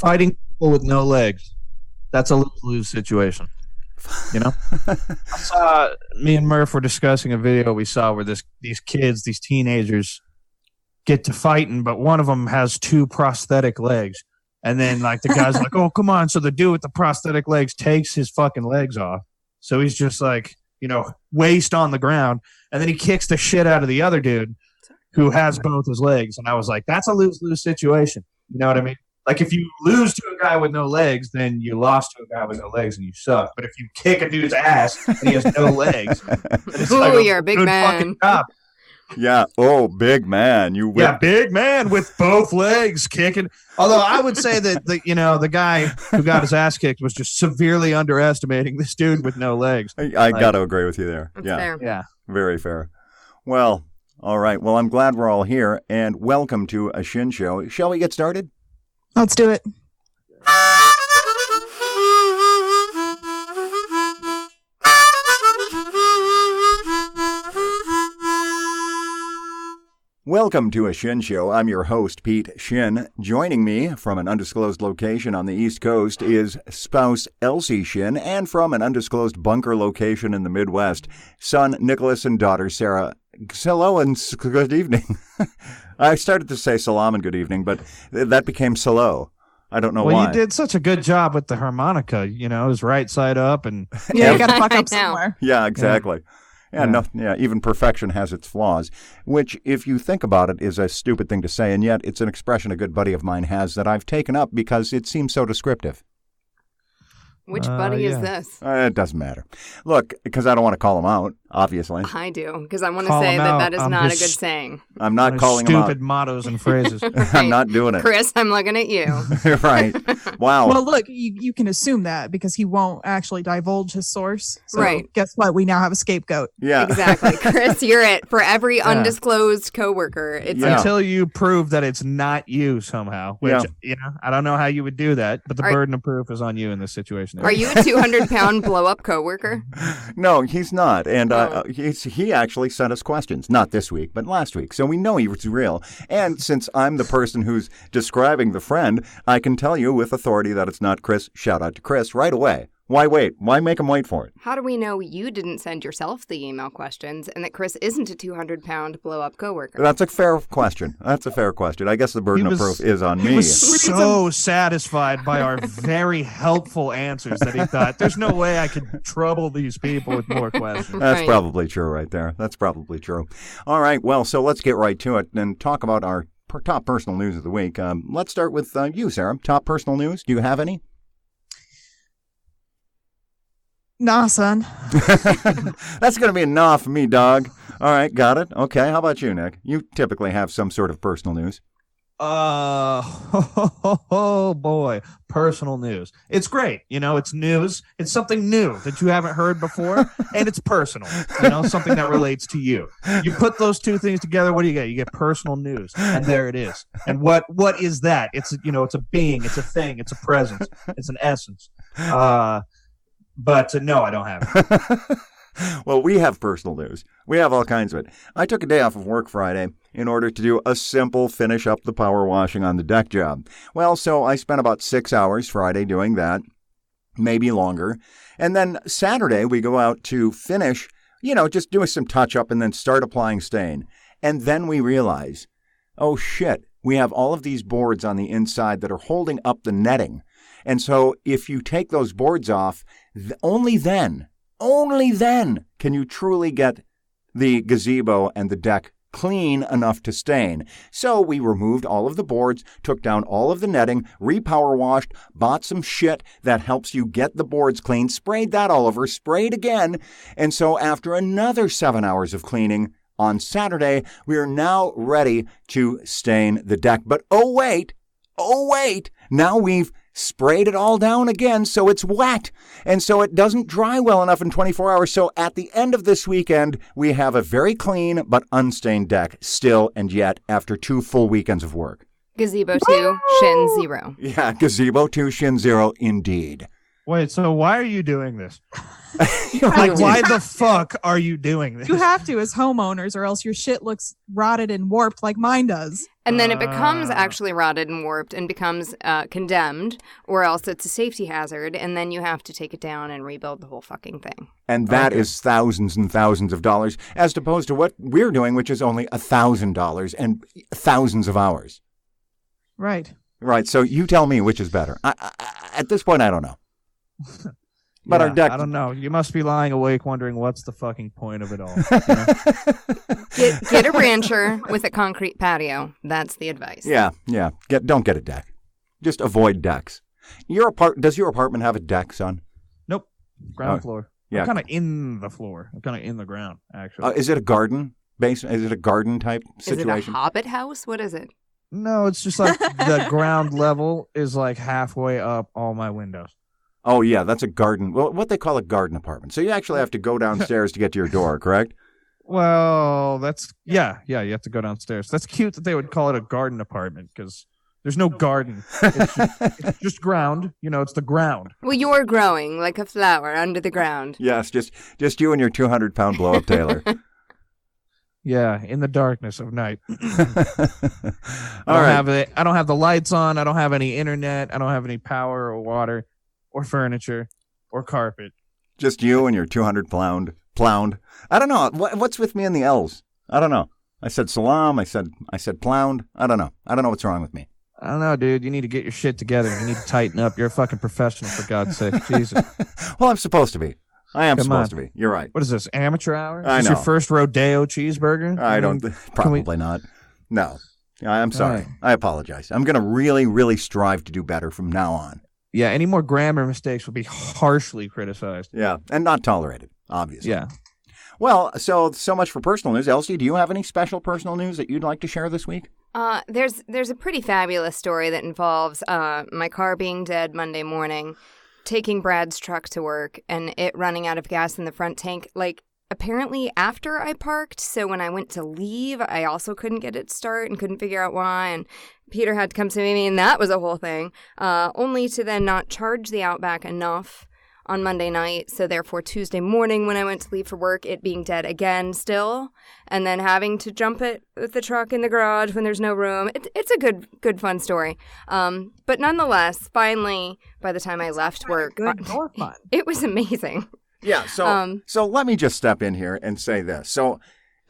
fighting people with no legs. That's a lose-lose situation. You know? Me and Murph were discussing a video we saw where these kids, these teenagers, get to fighting, but one of them has 2 prosthetic legs. And then, like, the guy's like, oh, come on. So the dude with the prosthetic legs takes his fucking legs off. So he's just like, waist on the ground. And then he kicks the shit out of the other dude who has both his legs. And I was like, that's a lose-lose situation. You know what I mean? Like, if you lose to a guy with no legs, then you lost to a guy with no legs and you suck. But if you kick a dude's ass and he has no legs, it's you're a big man. Yeah. Oh, big man. Yeah, big man with both legs kicking. Although I would say that the guy who got his ass kicked was just severely underestimating this dude with no legs. I got to agree with you there. That's yeah. fair. Yeah. Very fair. Well, all right. Well, I'm glad we're all here, and welcome to a Shin Show. Shall we get started? Let's do it. Welcome to a Shin Show. I'm your host, Pete Shin. Joining me from an undisclosed location on the East Coast is spouse Elsie Shin, and from an undisclosed bunker location in the Midwest, son Nicholas and daughter Sara. Hello and good evening. I started to say salam and good evening, but that became salo. I don't know why. Well, you did such a good job with the harmonica. It was right side up, and Yeah, you got to fuck up somewhere. Yeah, exactly. Yeah, even perfection has its flaws, which, if you think about it, is a stupid thing to say, and yet it's an expression a good buddy of mine has that I've taken up because it seems so descriptive. Which buddy is this? It doesn't matter. Look, because I don't want to call him out, obviously. I do, because I want to Call say him that out that is on not a his- good saying. I'm not calling him out. stupid mottos and phrases. I'm not doing it. Chris, I'm looking at you. Right. Wow. Well, look, you can assume that because he won't actually divulge his source. So Right. guess what? We now have a scapegoat. Yeah. Exactly. Chris, you're it. For every undisclosed coworker, it's Yeah. Until you prove that it's not you somehow, which, I don't know how you would do that, but the burden of proof is on you in this situation. Are you a 200-pound blow-up coworker? No, he's not. And he actually sent us questions. Not this week, but last week. So we know he was real. And since I'm the person who's describing the friend, I can tell you with authority that it's not Chris. Shout out to Chris right away. Why wait? Why make him wait for it? How do we know you didn't send yourself the email questions and that Chris isn't a 200-pound blow-up coworker? That's a fair question. I guess the burden of proof is on me. He was so satisfied by our very helpful answers that he thought, there's no way I could trouble these people with more questions. That's Right. probably true right there. That's probably true. All right. Well, so let's get right to it and talk about our top personal news of the week. Let's start with you, Sara. Top personal news. Do you have any? Nah, son. That's going to be a nah for me, dog. All right. Got it. Okay. How about you, Nick? You typically have some sort of personal news. Oh boy, personal news. It's great. It's news. It's something new that you haven't heard before, and it's personal. Something that relates to you. You put those two things together, what do you get? You get personal news, and there it is. And what is that? It's it's a being, it's a thing, it's a presence, it's an essence. But no, I don't have it. Well, we have personal news. We have all kinds of it. I took a day off of work Friday in order to do a simple finish up the power washing on the deck job. Well, so I spent about 6 hours Friday doing that, maybe longer. And then Saturday we go out to finish, just doing some touch up and then start applying stain. And then we realize, oh shit, we have all of these boards on the inside that are holding up the netting. And so if you take those boards off, only then can you truly get the gazebo and the deck clean enough to stain. So we removed all of the boards, took down all of the netting, repower washed, bought some shit that helps you get the boards clean, sprayed that all over, sprayed again. And so after another 7 hours of cleaning on Saturday, we are now ready to stain the deck. But oh wait, now we've sprayed it all down again, so it's wet. And so it doesn't dry well enough in 24 hours. So at the end of this weekend, we have a very clean but unstained deck still and yet after 2 full weekends of work. Gazebo 2, Shin 0. Yeah, Gazebo 2, Shin 0, indeed. Wait, so why are you doing this? Like, Why the fuck are you doing this? You have to as homeowners, or else your shit looks rotted and warped like mine does. And then it becomes actually rotted and warped and becomes condemned, or else it's a safety hazard, and then you have to take it down and rebuild the whole fucking thing. And that is thousands and thousands of dollars, as opposed to what we're doing, which is only $1,000 and thousands of hours. Right. Right. So you tell me which is better. At this point, I don't know. But our deck. I don't know. You must be lying awake wondering what's the fucking point of it all. Get a rancher with a concrete patio. That's the advice. Yeah. Don't get a deck. Just avoid decks. Does your apartment have a deck, son? Nope. Ground floor. Yeah. I'm kind of in the floor. I'm kind of in the ground, actually. Is it a garden basement? Is it a garden type situation? Is it a hobbit house? What is it? No, it's just like the ground level is like halfway up all my windows. Oh, yeah, that's a garden. Well, what they call a garden apartment. So you actually have to go downstairs to get to your door, correct? Well, yeah, you have to go downstairs. That's cute that they would call it a garden apartment because there's no garden. It's just ground. It's the ground. Well, you're growing like a flower under the ground. Yes, just you and your 200-pound blow-up Taylor. Yeah, in the darkness of night. I don't have the lights on. I don't have any internet. I don't have any power or water or furniture or carpet. Just you and your 200-pound plound. I don't know. What's with me and the L's? I don't know. I said salam. I said plound. I don't know. I don't know what's wrong with me. I don't know, dude. You need to get your shit together. You need to tighten up. You're a fucking professional, for God's sake. Jesus. Well, I'm supposed to be. I am supposed to be. You're right. What is this, amateur hour? I know. Is this your first rodeo cheeseburger? I don't. Probably not. No. I'm sorry. Right. I apologize. I'm going to really, really strive to do better from now on. Yeah, any more grammar mistakes will be harshly criticized. Yeah, and not tolerated, obviously. Yeah. Well, so much for personal news. Elsie, do you have any special personal news that you'd like to share this week? There's a pretty fabulous story that involves my car being dead Monday morning, taking Brad's truck to work, and it running out of gas in the front tank, apparently after I parked. So when I went to leave, I also couldn't get it to start and couldn't figure out why. And Peter had to come save me, and that was a whole thing, only to then not charge the Outback enough on Monday night. So therefore, Tuesday morning when I went to leave for work, it being dead again still, and then having to jump it with the truck in the garage when there's no room. It's a good fun story. But nonetheless, finally, by the time I left work, it was amazing. Yeah, so let me just step in here and say this. So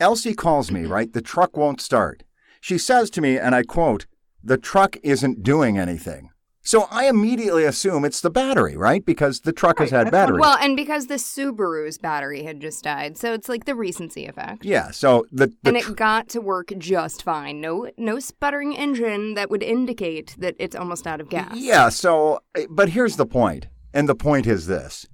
Elsie calls me, right? The truck won't start. She says to me, and I quote, "The truck isn't doing anything." So I immediately assume it's the battery, right? Because the truck has had battery. Well, and because the Subaru's battery had just died. So it's like the recency effect. Yeah, so and it got to work just fine. No sputtering engine that would indicate that it's almost out of gas. Yeah, but here's the point. And the point is this.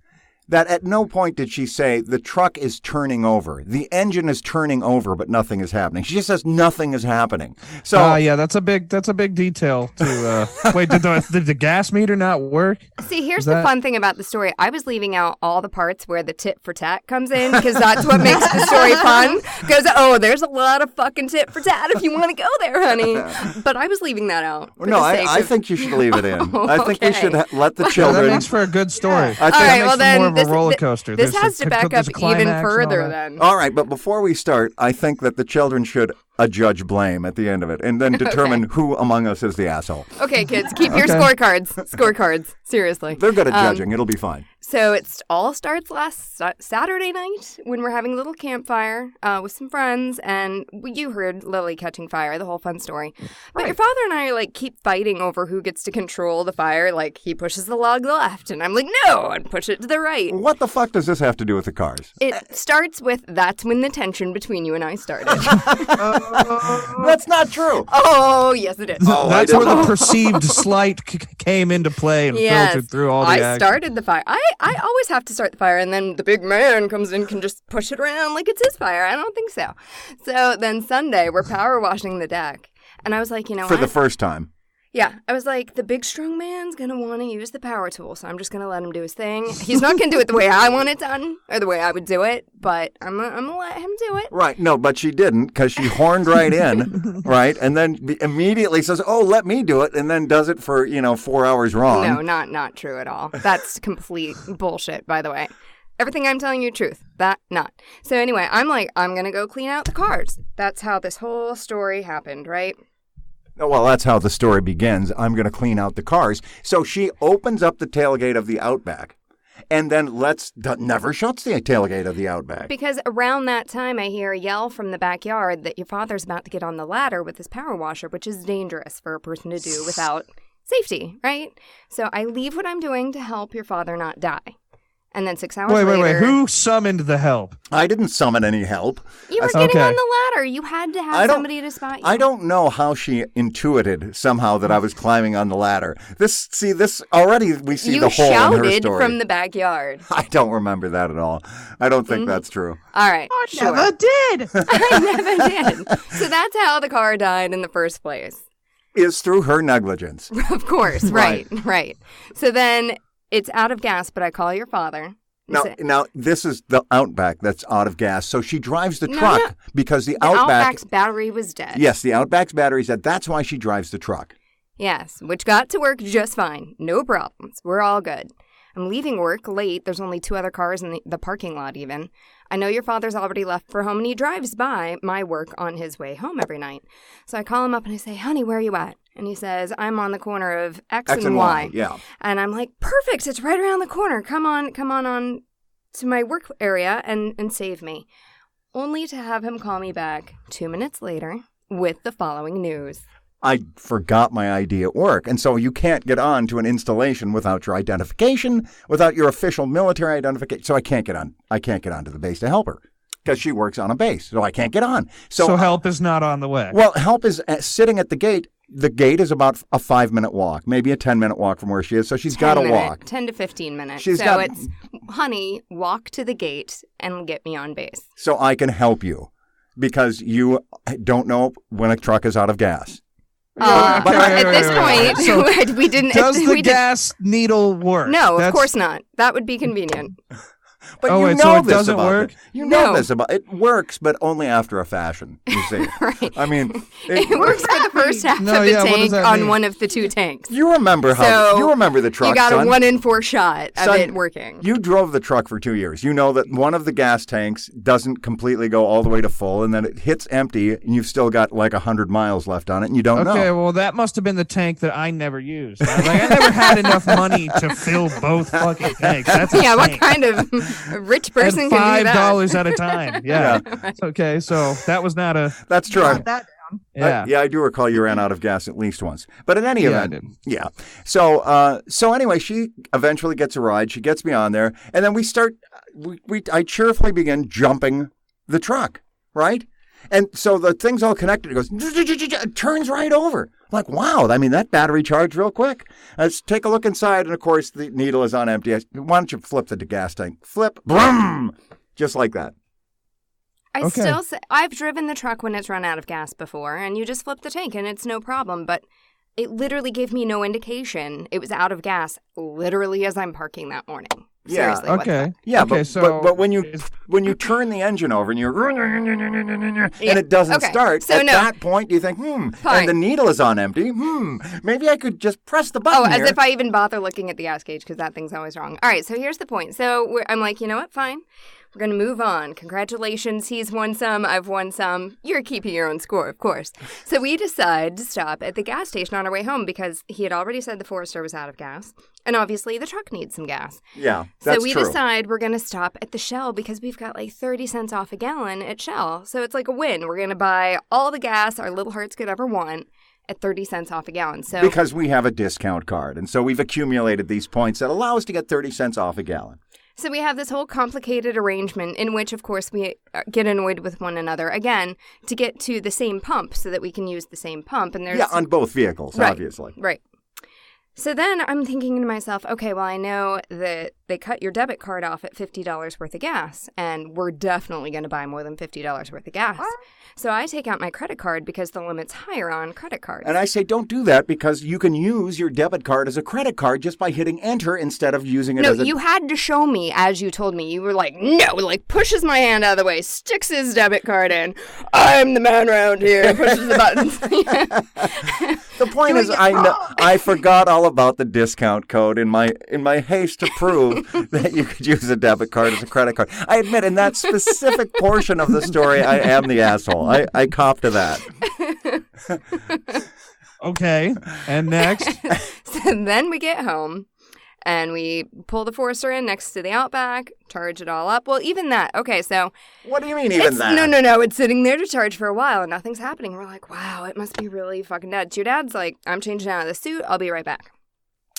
That at no point did she say the truck is turning over. The engine is turning over, but nothing is happening. She just says nothing is happening. So yeah, that's a big detail to wait, did the gas meter not work? See, here's the fun thing about the story. I was leaving out all the parts where the tit for tat comes in because that's what makes the story fun. Because there's a lot of fucking tit for tat if you want to go there, honey. But I was leaving that out. No, I think you should leave it in. I think we should let the children. That makes for a good story. I think all right, well then. More of a roller coaster. This has to back up even further then. All right, but before we start, I think that the children should adjudge blame at the end of it and then determine who among us is the asshole. Okay, kids, keep your scorecards. Seriously. They're good at judging. It'll be fine. So it all starts last Saturday night when we're having a little campfire with some friends, and you heard Lily catching fire, the whole fun story. But your father and I keep fighting over who gets to control the fire. He pushes the log left, and I'm like, no, and push it to the right. What the fuck does this have to do with the cars? It starts with that's when the tension between you and I started. That's not true. Oh, yes, it is. That's where the perceived slight came into play and filtered through all the action. I started the fire. I always have to start the fire, and then the big man comes in and can just push it around like it's his fire. I don't think so. So then Sunday, we're power washing the deck. And I was like, For the first time. Yeah, I was like, the big strong man's going to want to use the power tool, so I'm just going to let him do his thing. He's not going to do it the way I want it done, or the way I would do it, but I'm going to let him do it. Right. No, but she didn't, because she horned right in, right? And then immediately says, oh, let me do it, and then does it for, 4 hours wrong. No, not true at all. That's complete bullshit, by the way. Everything I'm telling you, truth. That, not. So anyway, I'm like, I'm going to go clean out the cars. That's how this whole story happened, right? Well, that's how the story begins. I'm going to clean out the cars. So she opens up the tailgate of the Outback and then never shuts the tailgate of the Outback. Because around that time, I hear a yell from the backyard that your father's about to get on the ladder with his power washer, which is dangerous for a person to do without safety, right? So I leave what I'm doing to help your father not die. And then 6 hours later... Wait. Who summoned the help? I didn't summon any help. You were getting on the ladder. You had to have somebody to spot you. I don't know how she intuited somehow that I was climbing on the ladder. This already we see the hole in her story. You shouted from the backyard. I don't remember that at all. I don't think that's true. All right. I never did. I never did. So that's how the car died in the first place. Is through her negligence. Of course. Right. So then... It's out of gas, but I call your father. Now, this is the Outback that's out of gas. So she drives the truck because the Outback's battery was dead. Yes, the Outback's battery's dead. That's why she drives the truck. Yes, which got to work just fine. No problems. We're all good. I'm leaving work late. There's only 2 other cars in the parking lot even. I know your father's already left for home, and he drives by my work on his way home every night. So I call him up and I say, honey, where are you at? And he says, I'm on the corner of X and Y. Yeah. And I'm like, perfect. It's right around the corner. Come on to my work area and save me. Only to have him call me back 2 minutes later with the following news. I forgot my ID at work. And so you can't get on to an installation without your identification, without your official military identification. So I can't get onto the base to help her because she works on a base. So I can't get on. So help is not on the way. Well, help is sitting at the gate. The gate is about a 5-minute walk, maybe a 10-minute walk from where she is. So she's got to walk. 10 to 15 minutes. It's, honey, walk to the gate and get me on base. So I can help you because you don't know when a truck is out of gas. At this point, so we didn't. Does the gas needle work? No, of course not. That would be convenient. But so it doesn't work? You know this about it. It works, but only after a fashion, you see. Right. I mean... It works for the first half of the tank on one of the 2 tanks. You remember the truck, you got son. a 1 in 4 shot of it working. You drove the truck for 2 years. You know that one of the gas tanks doesn't completely go all the way to full, and then it hits empty, and you've still got like 100 miles left on it, and you don't know. Okay, well, that must have been the tank that I never used. I never had enough money to fill both fucking tanks. That's what kind of rich person can do that? $5 at a time. Yeah. Right. Okay, so that was not a... That's true. That down. Yeah. I do recall you ran out of gas at least once. But in any event, I did. Yeah. So anyway, she eventually gets a ride. She gets me on there, and then I cheerfully begin jumping the truck, right? And so the thing's all connected. It goes, it turns right over. I'm like, wow, I mean, that battery charged real quick. Let's take a look inside, and of course, the needle is on empty. Why don't you flip the gas tank? Flip, boom, just like that. I've driven the truck when it's run out of gas before, and you just flip the tank, and it's no problem, but it literally gave me no indication it was out of gas literally as I'm parking that morning. Yeah. Seriously, okay. Yeah, okay, but when you turn the engine over and you're and it doesn't start, that point you think, Fine. and the needle is on empty, maybe I could just press the button as if I even bother looking at the gas gauge because that thing's always wrong. All right, so here's the point. So I'm like, you know what, fine. We're going to move on. Congratulations. He's won some. I've won some. You're keeping your own score, of course. So we decide to stop at the gas station on our way home because he had already said the Forester was out of gas. And obviously the truck needs some gas. Yeah, that's true. So we true. decide we're going to stop at the Shell because we've got like 30 cents off a gallon at Shell. So it's like a win. We're going to buy all the gas our little hearts could ever want at 30 cents off a gallon. So because we have a discount card. And so we've accumulated these points that allow us to get 30 cents off a gallon. So we have this whole complicated arrangement in which, of course, we get annoyed with one another, again, to get to the same pump so that we can use the same pump. And there's on both vehicles, right, obviously. Right. So then I'm thinking to myself, okay, well, I know that they cut your debit card off at $50 worth of gas, and we're definitely going to buy more than $50 worth of gas. What? So I take out my credit card because the limit's higher on credit cards. And I say, don't do that because you can use your debit card as a credit card just by hitting enter instead of using it as a... No, you had to show me as you told me. You were like, no, like pushes my hand out of the way, sticks his debit card in. I'm the man around here, pushes the buttons. The point is, I forgot all about the discount code in my haste to prove that you could use a debit card as a credit card. I admit, in that specific portion of the story, I am the asshole. I cop to that. Okay, and next? So then we get home, and we pull the Forester in next to the Outback, charge it all up. Well, even that. Okay, so... What do you mean, even that? No. It's sitting there to charge for a while, and nothing's happening. We're like, wow, it must be really fucking dead. Your dad's like, I'm changing out of the suit. I'll be right back.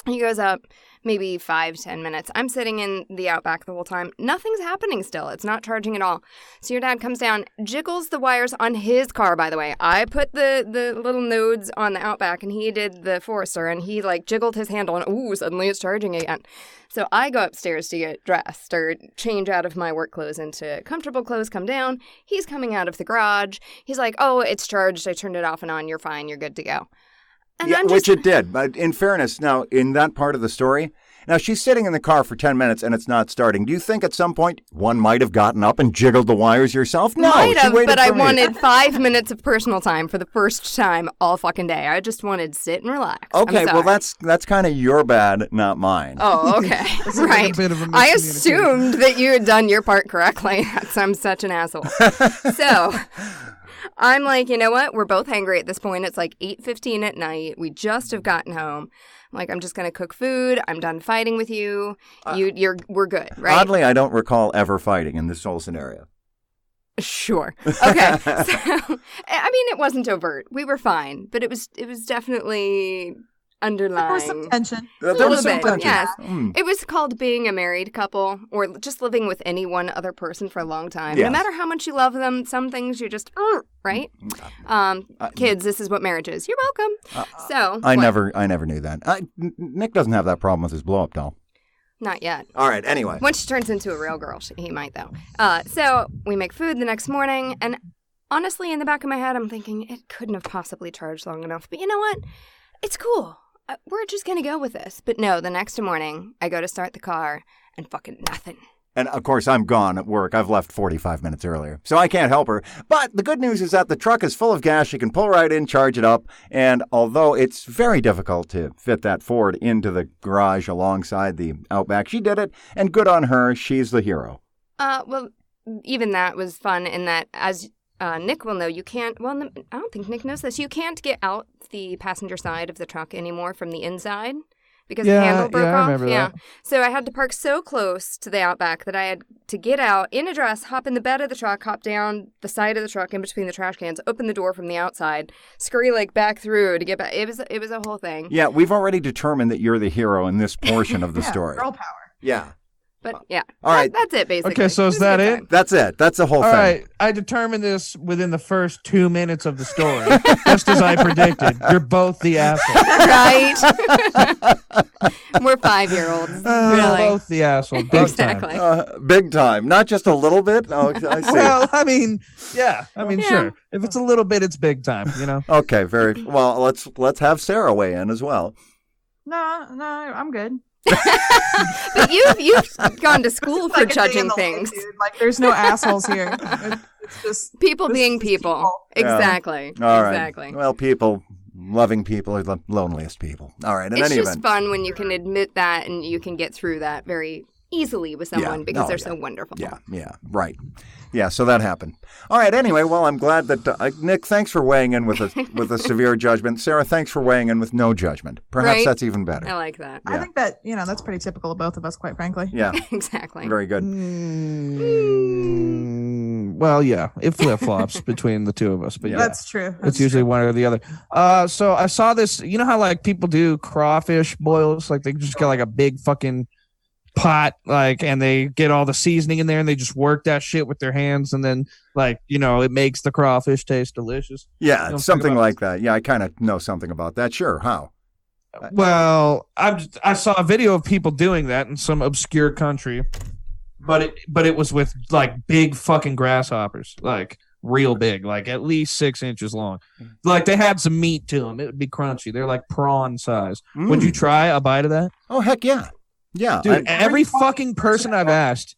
He goes up maybe 5-10 minutes. I'm sitting in the Outback the whole time. Nothing's happening still. It's not charging at all. So your dad comes down, jiggles the wires on his car, by the way. I put the little nodes on the Outback, and he did the Forester, and he, like, jiggled his handle, and ooh, suddenly it's charging again. So I go upstairs to get dressed or change out of my work clothes into comfortable clothes, come down. He's coming out of the garage. He's like, oh, it's charged. I turned it off and on. You're fine. You're good to go. And yeah, which it did. But in fairness, now, in that part of the story, now she's sitting in the car for 10 minutes and it's not starting. Do you think at some point one might have gotten up and jiggled the wires yourself? No, might have, but I me. wanted 5 minutes of personal time for the first time all fucking day. I just wanted to sit and relax. Okay, well, that's kind of your bad, not mine. Oh, okay. Right. I assumed that you had done your part correctly. I'm such an asshole. So... I'm like, you know what? We're both hangry at this point. It's like 8:15 at night. We just have gotten home. I'm like, I'm just going to cook food. I'm done fighting with you. We're good, right? Oddly, I don't recall ever fighting in this whole scenario. Sure. Okay. So, I mean, it wasn't overt. We were fine, but it was definitely underlying. There was some tension. There was some tension. Yes. It was called being a married couple or just living with any one other person for a long time. Yes. No matter how much you love them, some things you're just, right? Kids, this is what marriage is. You're welcome. I never knew that. Nick doesn't have that problem with his blow-up doll. Not yet. All right, anyway. Once she turns into a real girl, he might, though. So we make food the next morning, and honestly, in the back of my head, I'm thinking, it couldn't have possibly charged long enough. But you know what? It's cool. We're just going to go with this. But no, the next morning, I go to start the car, and fucking nothing. And, of course, I'm gone at work. I've left 45 minutes earlier, so I can't help her. But the good news is that the truck is full of gas. She can pull right in, charge it up. And although it's very difficult to fit that Ford into the garage alongside the Outback, she did it. And good on her. She's the hero. Well, even that was fun in that, as Nick will know, you can't, well, I don't think Nick knows this, you can't get out the passenger side of the truck anymore from the inside. Because the handle broke off. I remember that. So I had to park so close to the Outback that I had to get out in a dress, hop in the bed of the truck, hop down the side of the truck in between the trash cans, open the door from the outside, scurry like back through to get back. It was a whole thing. Yeah, we've already determined that you're the hero in this portion of the story. Girl power. Yeah. But yeah, all right. That's it basically. Okay, so is that it? That's it. That's the whole thing. All right, I determined this within the first 2 minutes of the story, just as I predicted. You're both the asshole. Right? We're 5-year-olds. Really. Both the asshole. Big exactly. time. Big time. Not just a little bit. Oh, I see. Well, I mean, yeah. Sure. If it's a little bit, it's big time. You know. Okay. Very well. Let's have Sara weigh in as well. No, I'm good. But you've gone to school for judging things. Dude. Like, there's no assholes here. It's just people being people. Exactly. Yeah. All right. Exactly. Well, loving people are the loneliest people. All right. It's just fun when you can admit that and you can get through that very easily with someone because they're so wonderful. Yeah. Right. Yeah, so that happened. All right, anyway, well, I'm glad that, Nick, thanks for weighing in with a severe judgment. Sara, thanks for weighing in with no judgment. Perhaps that's even better. I like that. I think that, that's pretty typical of both of us, quite frankly. Yeah. Exactly. Very good. Well, yeah, it flip-flops between the two of us. But yeah, that's true. It's usually one or the other. So I saw this, you know how, like, people do crawfish boils? Like, they just get, like, a big fucking pot, like, and they get all the seasoning in there and they just work that shit with their hands, and then, like, it makes the crawfish taste delicious. Yeah, something like that. Yeah, I kind of know something about that. Sure. How? Well, I saw a video of people doing that in some obscure country, but it was with like big fucking grasshoppers, like real big, like at least 6 inches long. Like they had some meat to them. It would be crunchy. They're like prawn size. Would you try a bite of that? Oh, heck yeah. Yeah. Dude, every fucking person I've asked,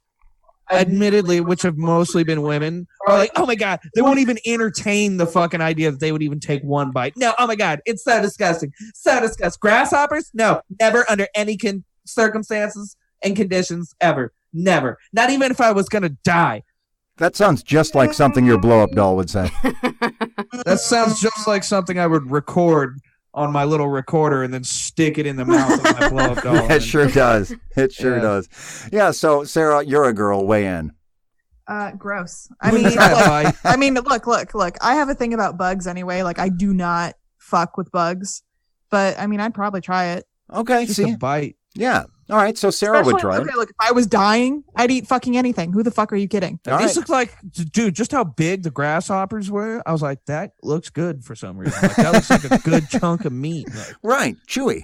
admittedly, which have mostly been women, are like, oh my God, they won't even entertain the fucking idea that they would even take one bite. No, oh my God, it's so disgusting. So disgusting. Grasshoppers? No, never under any circumstances and conditions ever. Never. Not even if I was going to die. That sounds just like something your blow-up doll would say. That sounds just like something I would record on my little recorder and then stick it in the mouth of my blow-up doll. It sure does. It sure does. Yeah, so, Sarah, you're a girl. Weigh in. Gross. I mean, look. I have a thing about bugs anyway. Like, I do not fuck with bugs. But, I mean, I'd probably try it. Okay, just a bite. Yeah. All right, so Sarah would try it. Okay, look, if I was dying, I'd eat fucking anything. Who the fuck are you kidding? These look like, dude, just how big the grasshoppers were. I was like, that looks good for some reason. Like, that looks like a good chunk of meat. Like, right, chewy.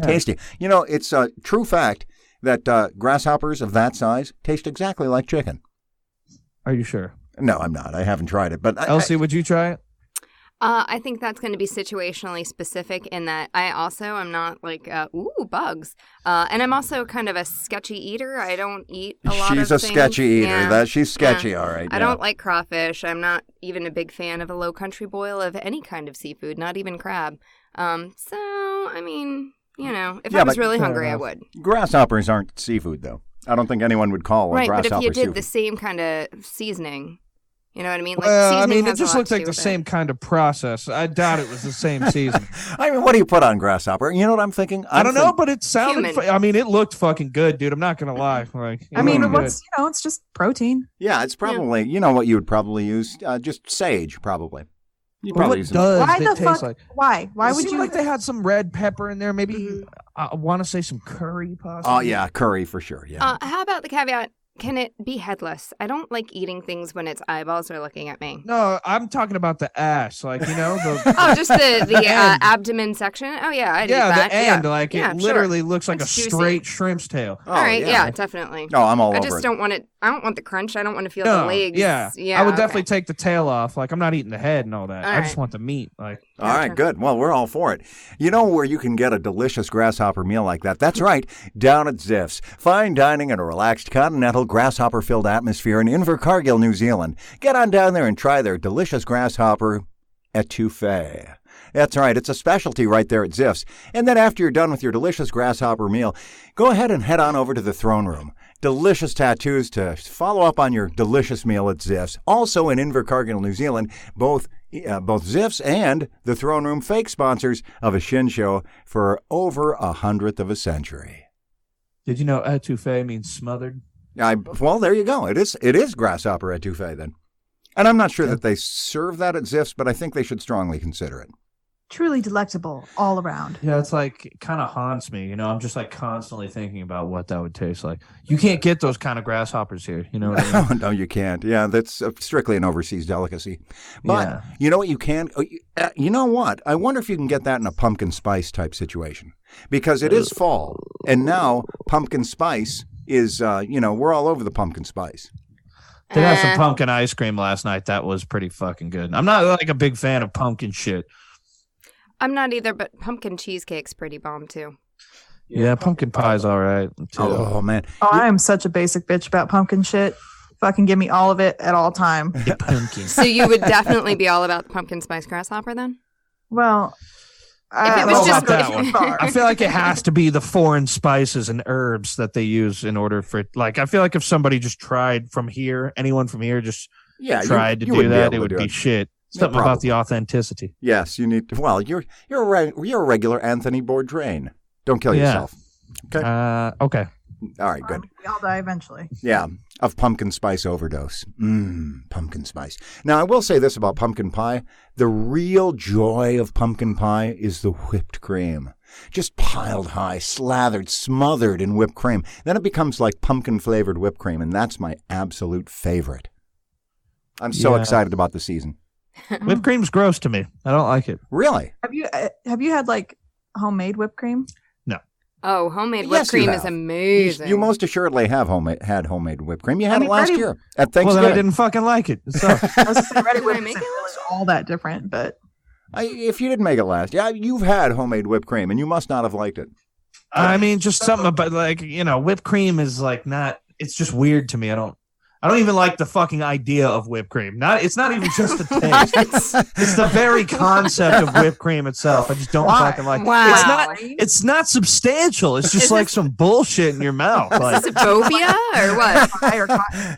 Tasty. You know, it's a true fact that grasshoppers of that size taste exactly like chicken. Are you sure? No, I'm not. I haven't tried it. But Elsie, would you try it? I think that's going to be situationally specific in that I also am not like, bugs. And I'm also kind of a sketchy eater. I don't eat a lot of things. She's a sketchy eater. Yeah. She's sketchy, all right. I don't like crawfish. I'm not even a big fan of a low country boil of any kind of seafood, not even crab. So, I mean, you know, if I was really hungry, I would. Grasshoppers aren't seafood, though. I don't think anyone would call a grasshopper but if you did seafood. The same kind of seasoning... You know what I mean? Like, well, I mean, it just looked like the same kind of process. I doubt it was the same season. I mean, what do you put on grasshopper? You know what I'm thinking? I don't know, but it sounded. I mean, it looked fucking good, dude. I'm not gonna lie. Like, I mean, it's just protein. Yeah, it's probably you know what you would probably use, just sage, probably. You probably use why the fuck? Like? Why? Why would you? Like they had some red pepper in there? Maybe I want to say some curry, possibly. Oh yeah, curry for sure. Yeah. How about the caveat? Can it be headless? I don't like eating things when its eyeballs are looking at me. No, I'm talking about the ass, like, you know. Just the abdomen section. Oh yeah, I'd eat that. The end, like it literally looks like it's a juicy. Straight shrimp's tail. All right, yeah, definitely. No, I'm all over it. I just don't want it. I don't want the crunch. I don't want to feel the legs. Yeah, I would definitely take the tail off. Like, I'm not eating the head and all that. I just want the meat. Like, all right, good. Well, we're all for it. You know where you can get a delicious grasshopper meal like that? That's right, down at Ziff's. Fine dining in a relaxed, continental, grasshopper-filled atmosphere in Invercargill, New Zealand. Get on down there and try their delicious grasshopper etouffee. That's right, it's a specialty right there at Ziff's. And then after you're done with your delicious grasshopper meal, go ahead and head on over to the throne room. Delicious tattoos to follow up on your delicious meal at Ziff's. Also in Invercargill, New Zealand, both Ziff's and the Throne Room fake sponsors of a Shin Show for over 100th of a century. Did you know etouffee means smothered? Well, there you go. It is grasshopper etouffee then. And I'm not sure that they serve that at Ziff's, but I think they should strongly consider it. Truly delectable all around. Yeah, it's like, it kind of haunts me. You know, I'm just like constantly thinking about what that would taste like. You can't get those kind of grasshoppers here. You know what I mean? No, you can't. Yeah, that's strictly an overseas delicacy. But you know what you can? You know what? I wonder if you can get that in a pumpkin spice type situation. Because it is fall. And now pumpkin spice is, we're all over the pumpkin spice. They had some pumpkin ice cream last night. That was pretty fucking good. I'm not like a big fan of pumpkin shit. I'm not either, but pumpkin cheesecake's pretty bomb too. Yeah, pumpkin pie's all right too. Oh man. Oh, I am such a basic bitch about pumpkin shit. Fucking give me all of it at all time. Pumpkin. So you would definitely be all about the pumpkin spice grasshopper then? Well, if it was just that one. I feel like it has to be the foreign spices and herbs that they use in order for it. Like, I feel like if somebody just tried from here, anyone from here just tried to do that, it would be shit. Something about the authenticity. Yes, you need to. Well, you're a regular Anthony Bourdain. Don't kill yourself. Okay. Okay. All right. Good. We all die eventually. Yeah, of pumpkin spice overdose. Pumpkin spice. Now, I will say this about pumpkin pie: the real joy of pumpkin pie is the whipped cream, just piled high, slathered, smothered in whipped cream. Then it becomes like pumpkin flavored whipped cream, and that's my absolute favorite. I'm so excited about the season. Whipped cream's gross to me. I don't like it. Really? Have you had like homemade whipped cream? Oh, homemade whipped cream is amazing. You most assuredly have had homemade whipped cream. You had it last year at Thanksgiving. Well, then I didn't fucking like it. So. I was just saying, ready whipped isn't really all that different, but if you didn't make it last, you've had homemade whipped cream, and you must not have liked it. I mean, just something about whipped cream is not. It's just weird to me. I don't even like the fucking idea of whipped cream. It's not even just the taste. It's the very concept of whipped cream itself. I just don't fucking like. Wow. It's not substantial. It's just like some bullshit in your mouth. Is this a phobia or what?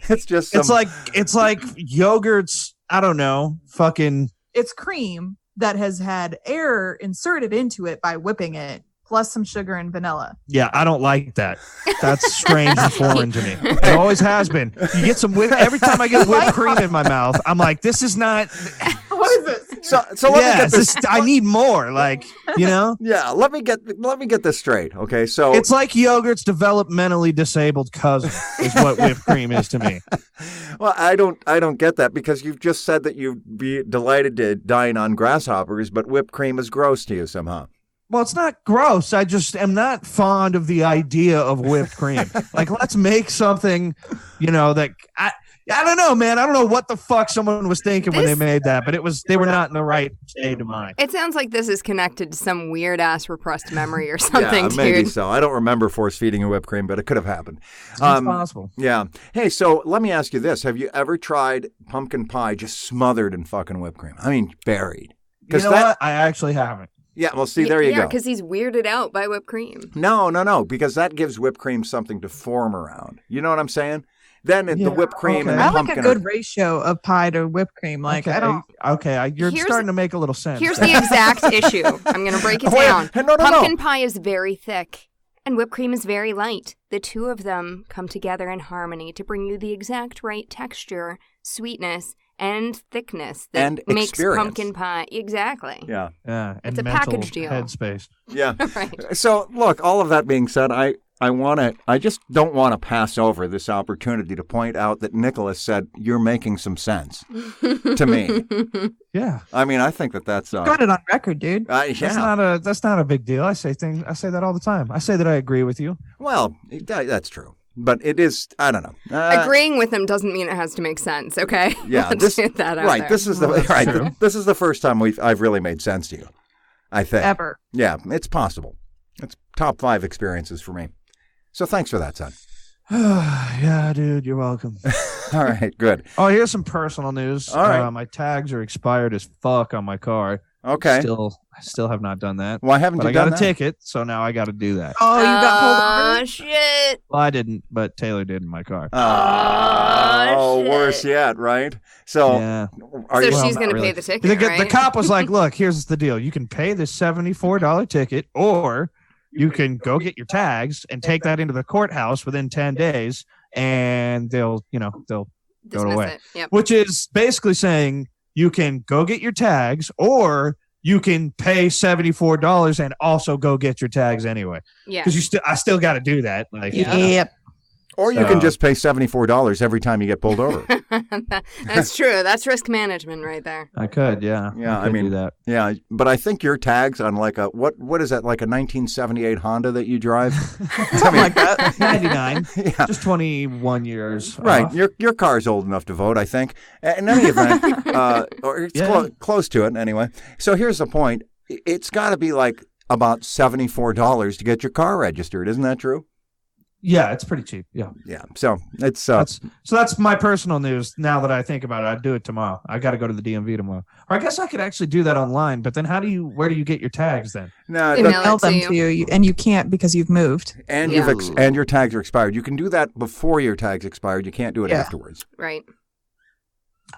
It's just. It's like yogurt's. I don't know. Fucking. It's cream that has had air inserted into it by whipping it, plus some sugar and vanilla. Yeah, I don't like that. That's strange and foreign to me. It always has been. You get some every time I get whipped cream in my mouth, I'm like, this is not. What is this? So let me get this. I need more. Yeah, let me get this straight. Okay, so it's like yogurt's developmentally disabled cousin is what whipped cream is to me. Well, I don't get that because you've just said that you'd be delighted to dine on grasshoppers, but whipped cream is gross to you somehow. Well, it's not gross. I just am not fond of the idea of whipped cream. Let's make something, that I don't know, man. I don't know what the fuck someone was thinking when they made that, but they were not in the right state of mind. It sounds like this is connected to some weird ass repressed memory or something, yeah, dude. Maybe so. I don't remember force feeding a whipped cream, but it could have happened. It's possible. Yeah. Hey, so let me ask you this: have you ever tried pumpkin pie just smothered in fucking whipped cream? I mean, buried. You know what? I actually haven't. Yeah, well, see, there you go. Yeah, because he's weirded out by whipped cream. No, because that gives whipped cream something to form around. You know what I'm saying? Then the whipped cream and the pumpkin. I like a good ratio of pie to whipped cream. You're starting to make a little sense. Here's the exact issue. I'm going to break it down. Pumpkin pie is very thick, and whipped cream is very light. The two of them come together in harmony to bring you the exact right texture, sweetness, and thickness that makes pumpkin pie. Exactly. Yeah. Yeah. It's a package deal. Headspace. Yeah. Right. So, look, all of that being said, I just don't want to pass over this opportunity to point out that Nicholas said you're making some sense to me. Yeah. I mean, I think that's got it on record, dude. Yeah. That's not a big deal. I say that all the time. I say that I agree with you. Well, that's true. But it is, I don't know. Agreeing with him doesn't mean it has to make sense, okay? Yeah. Let's get that out there. This is this is the first time I've really made sense to you, I think. Ever. Yeah, it's possible. It's top 5 experiences for me. So thanks for that, son. Yeah, dude, you're welcome. All right, good. Oh, here's some personal news. All right. My tags are expired as fuck on my car. Okay. I still have not done that. Why haven't you done that? I got a ticket, so now I got to do that. Oh, you got pulled over? Oh, shit. Well, I didn't, but Taylor did in my car. Shit. Worse yet, right? So, yeah. She's going to pay the ticket, right? The cop was like, look, here's the deal. You can pay this $74 ticket, or you can go get your tags and take that into the courthouse within 10 days, and they'll go away. Yep. Which is basically saying you can go get your tags, or you can pay $74 and also go get your tags anyway. Yeah. Because I still got to do that. Yep. Or you can just pay $74 every time you get pulled over. That's true. That's risk management right there. I could, yeah. Yeah, I mean, do that. Yeah, but I think your tags on what is that, like a 1978 Honda that you drive? Something like that. 99. Yeah. Just 21 years. Right. off. Your car's old enough to vote, I think. In any event, or it's close to it anyway. So here's the point. It's got to be like about $74 to get your car registered. Isn't that true? Yeah, it's pretty cheap. Yeah. Yeah. So it's that's my personal news. Now that I think about it, I'd do it tomorrow. I got to go to the DMV tomorrow. Or I guess I could actually do that online. But then where do you get your tags then? No, email them to you, and you can't because you've moved and and your tags are expired. You can do that before your tags expired. You can't do it afterwards. Right.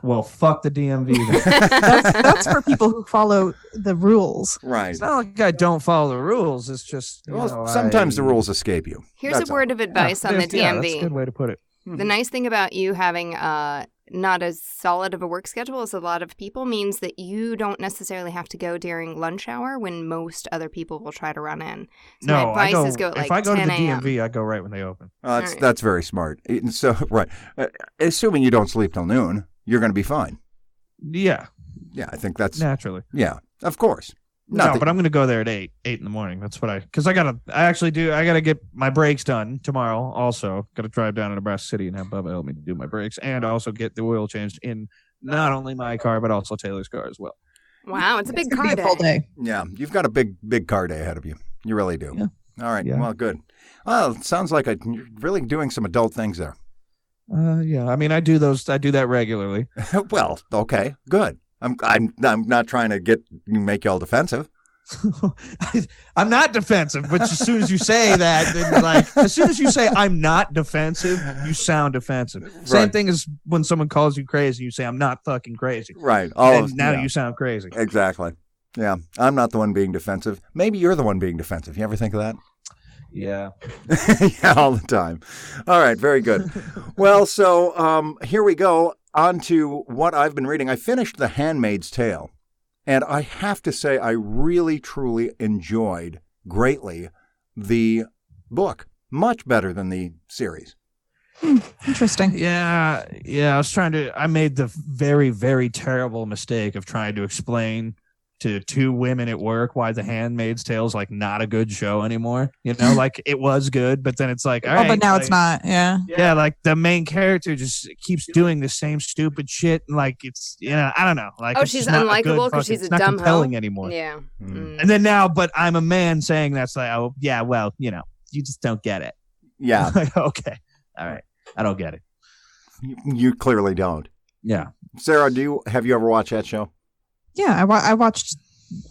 Well, fuck the DMV then. that's for people who follow the rules. Right. It's not like I don't follow the rules. It's just sometimes the rules escape you. Here's a word of advice on the DMV. Yeah, that's a good way to put it. The nice thing about you having not as solid of a work schedule as a lot of people means that you don't necessarily have to go during lunch hour when most other people will try to run in. So my advice is go at if I go to the 10 a.m. DMV, I go right when they open. That's very smart. So right, assuming you don't sleep till noon, you're going to be fine. Yeah. Yeah, I think that's naturally. Yeah, of course. No, but I'm going to go there at 8 in the morning. That's what because I got to get my brakes done tomorrow. Also, got to drive down to Nebraska City and have Bubba help me do my brakes and also get the oil changed in not only my car, but also Taylor's car as well. Wow, it's a big car Full day. Yeah, you've got a big car day ahead of you. You really do. Yeah. All right. Yeah. Well, good. Well, it sounds like you're really doing some adult things there. Yeah. I mean, I do that regularly. Well, okay, good. I'm not trying to make you all defensive. I'm not defensive, but as soon as you say that, then as soon as you say I'm not defensive, you sound defensive. Right. Same thing as when someone calls you crazy, you say I'm not fucking crazy. Right. And now you sound crazy. Exactly. Yeah. I'm not the one being defensive. Maybe you're the one being defensive. You ever think of that? Yeah. Yeah, all the time. All right. Very good. Well, so here we go on to what I've been reading. I finished The Handmaid's Tale. And I have to say, I really, truly enjoyed greatly the book. Much better than the series. Interesting. Yeah. I made the very, very terrible mistake of trying to explain to two women at work why The Handmaid's Tale is not a good show anymore. It was good, but then it's all right. But now it's not. Yeah. Yeah. The main character just keeps doing the same stupid shit. And it's, I don't know. She's unlikable because she's a dumb hoe anymore. Yeah. Mm. And then now, but I'm a man saying that's oh, yeah, well, you just don't get it. Yeah. Okay. All right. I don't get it. You clearly don't. Yeah. Sarah, have you ever watched that show? Yeah, I watched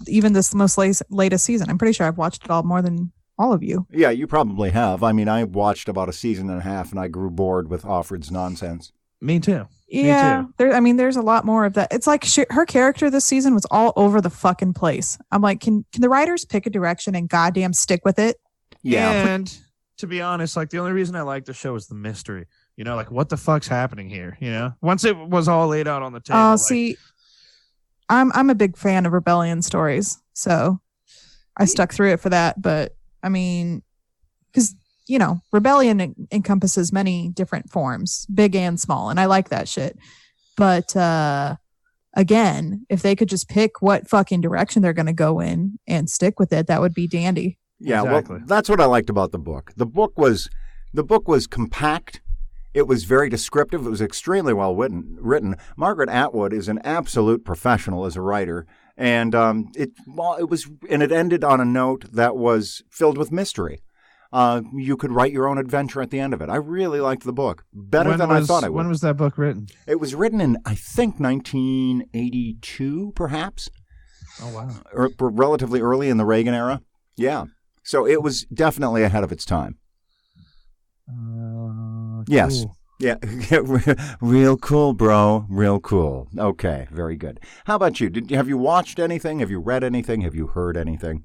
even this most latest season. I'm pretty sure I've watched it all more than all of you. Yeah, you probably have. I mean, I watched about a season and a half, and I grew bored with Offred's nonsense. Me too. Yeah, there's a lot more of that. It's like her character this season was all over the fucking place. I'm like, can the writers pick a direction and goddamn stick with it? Yeah. And to be honest, the only reason I liked the show is the mystery. What the fuck's happening here? Once it was all laid out on the table. See. I'm a big fan of rebellion stories, so I stuck through it for that. But I mean, because rebellion encompasses many different forms, big and small, and I like that shit. But again, if they could just pick what fucking direction they're going to go in and stick with it, that would be dandy. Yeah, exactly. Well, that's what I liked about the book. The book was compact. It was very descriptive. It was extremely well written. Margaret Atwood is an absolute professional as a writer, and it ended on a note that was filled with mystery. You could write your own adventure at the end of it. I really liked the book better than I thought I would. When was that book written? It was written in, I think, 1982, perhaps. Oh wow! Or relatively early in the Reagan era. Yeah, so it was definitely ahead of its time. Yes. Cool. Yeah. Real cool, bro. Real cool. Okay. Very good. How about you? Have you watched anything? Have you read anything? Have you heard anything?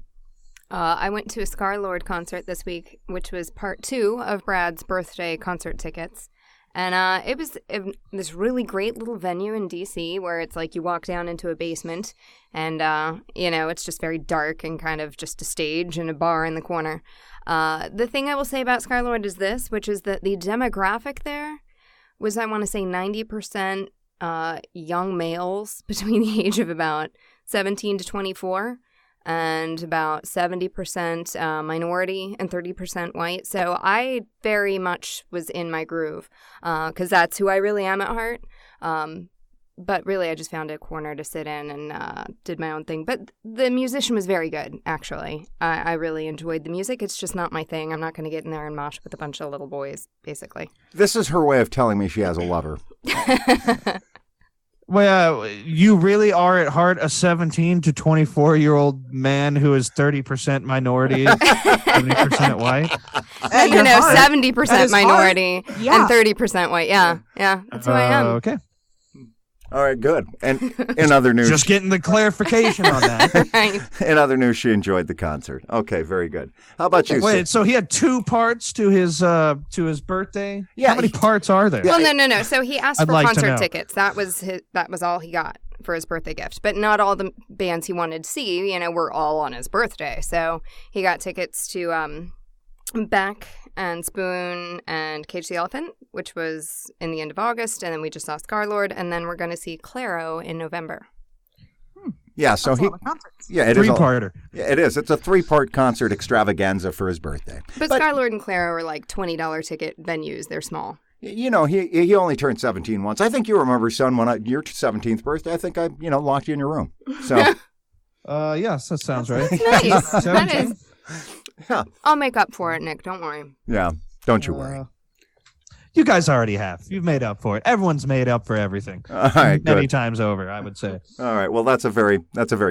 I went to a Scarlord concert this week, which was part 2 of Brad's birthday concert tickets. And it was this really great little venue in D.C. where it's you walk down into a basement and, it's just very dark and kind of just a stage and a bar in the corner. The thing I will say about Scarlord is this, which is that the demographic there was, I want to say, 90% young males between the age of about 17 to 24. And about 70% minority and 30% white. So I very much was in my groove because that's who I really am at heart. But really, I just found a corner to sit in and did my own thing. But the musician was very good, actually. I really enjoyed the music. It's just not my thing. I'm not going to get in there and mosh with a bunch of little boys, basically. This is her way of telling me she has a lover. Well, you really are at heart a 17 to 24-year-old man who is 30% minority, 70% white. No, 70% minority and 30% white. Yeah, that's who I am. Okay. All right, good. And in other news, just getting the clarification on that. Right. In other news, she enjoyed the concert. Okay, very good. How about you? Wait, so he had 2 parts to his birthday? Yeah. How many parts are there? Well, no. So he asked for concert tickets. That was all he got for his birthday gift. But not all the bands he wanted to see, were all on his birthday. So he got tickets to Beck and Spoon and Cage the Elephant, which was in the end of August, and then we just saw Scarlord, and then we're going to see Claro in November. Yeah, so That's a lot of concerts. yeah, it is. Three-parter. Yeah, it is. It's a 3-part concert extravaganza for his birthday. But Skylar and Clara were like $20 ticket venues. They're small. You know, he only turned 17 once. I think you remember, son, when your 17th birthday, I think I, locked you in your room. So, yes, that sounds right. Nice. That 17? is. Yeah. I'll make up for it, Nick. Don't worry. Yeah, don't you worry. You guys already have. You've made up for it. Everyone's made up for everything. All right, Many good. times over, I would say. All right, well, that's a very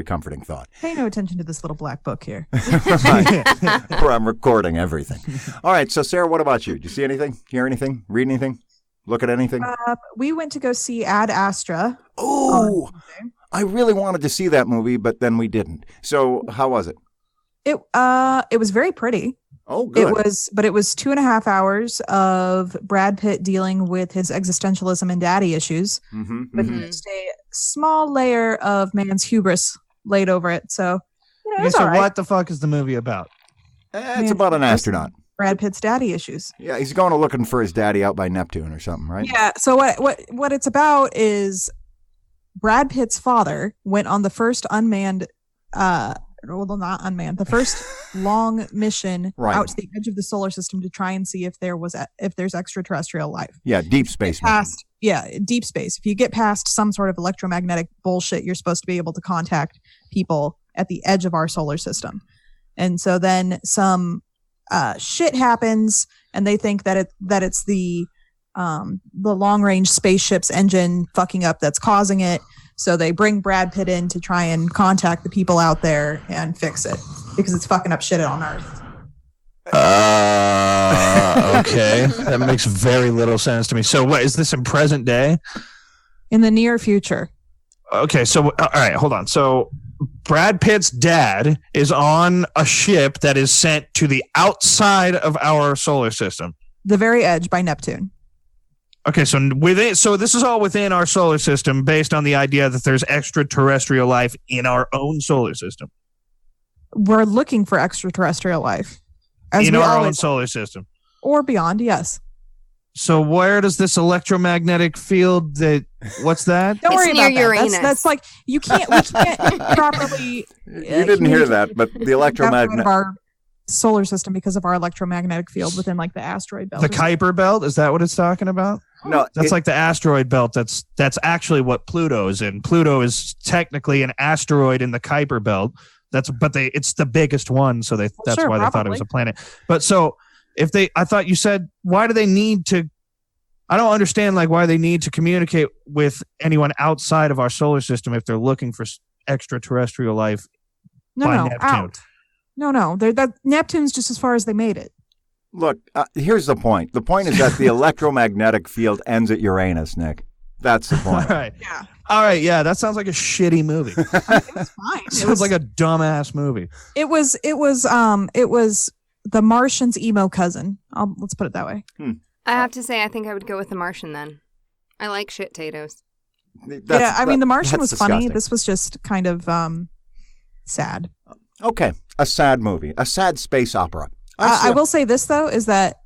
comforting thought. Pay no attention to this little black book here. Where I'm recording everything. All right, so Sarah, what about you? Did you see anything? Hear anything? Read anything? Look at anything? We went to go see Ad Astra. Oh, I really wanted to see that movie, but then we didn't. So how was it? It was very pretty. Oh, good. It was 2.5 hours of Brad Pitt dealing with his existentialism and daddy issues, with just a small layer of man's hubris laid over it. So, it's all right. What the fuck is the movie about? It's about an astronaut. Brad Pitt's daddy issues. Yeah, he's going looking for his daddy out by Neptune or something, right? Yeah. So what it's about is Brad Pitt's father went on the first unmanned, not unmanned, the first long mission out to the edge of the solar system to try and see if there's extraterrestrial life. Yeah, deep space. Deep space. If you get past some sort of electromagnetic bullshit, you're supposed to be able to contact people at the edge of our solar system. And so then some shit happens, and they think that it's the long range spaceship's engine fucking up that's causing it. So they bring Brad Pitt in to try and contact the people out there and fix it because it's fucking up shit on Earth. Okay. That makes very little sense to me. So what is this in present day? In the near future. Okay, so all right, hold on. So Brad Pitt's dad is on a ship that is sent to the outside of our solar system. The very edge by Neptune. Okay, so this is all within our solar system based on the idea that there's extraterrestrial life in our own solar system. We're looking for extraterrestrial life. In our own solar system. Or beyond, yes. So where does this electromagnetic field what's that? Don't worry about Uranus. that. That's like we can't properly You didn't hear that, but the electromagnetic of our solar system because of our electromagnetic field within like the asteroid belt. The Kuiper belt, is that what it's talking about? No, that's like the asteroid belt. That's actually what Pluto is in. Pluto is technically an asteroid in the Kuiper belt. It's the biggest one, so that's why they thought it was a planet. But so I thought you said, why do they need to? I don't understand why they need to communicate with anyone outside of our solar system if they're looking for extraterrestrial life. Neptune. Out. No. That Neptune's just as far as they made it. Look, here's the point. The point is that the electromagnetic field ends at Uranus, Nick. That's the point. All right. Yeah. All right. Yeah, that sounds like a shitty movie. It was fine. It sounds like a dumbass movie. It was The Martian's emo cousin. Let's put it that way. I have to say, I think I would go with The Martian then. I like shit potatoes. The Martian was disgusting. funny. This was just kind of sad. Okay, a sad movie, a sad space opera. I will say this though is that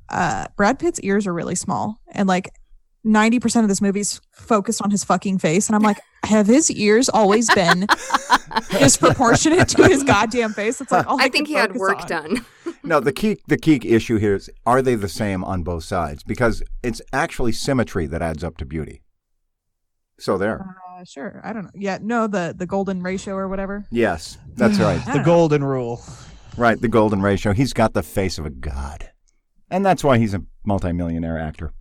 Brad Pitt's ears are really small, and 90% of this movie's focused on his fucking face, and I'm like, have his ears always been disproportionate to his goddamn face? It's like I think he had work done. No, the key issue here is, are they the same on both sides? Because it's actually symmetry that adds up to beauty. So there. Sure. I don't know. Yeah, no, the golden ratio or whatever. Yes, that's right. The golden rule. Right, the golden ratio. He's got the face of a god. And that's why he's a multimillionaire actor.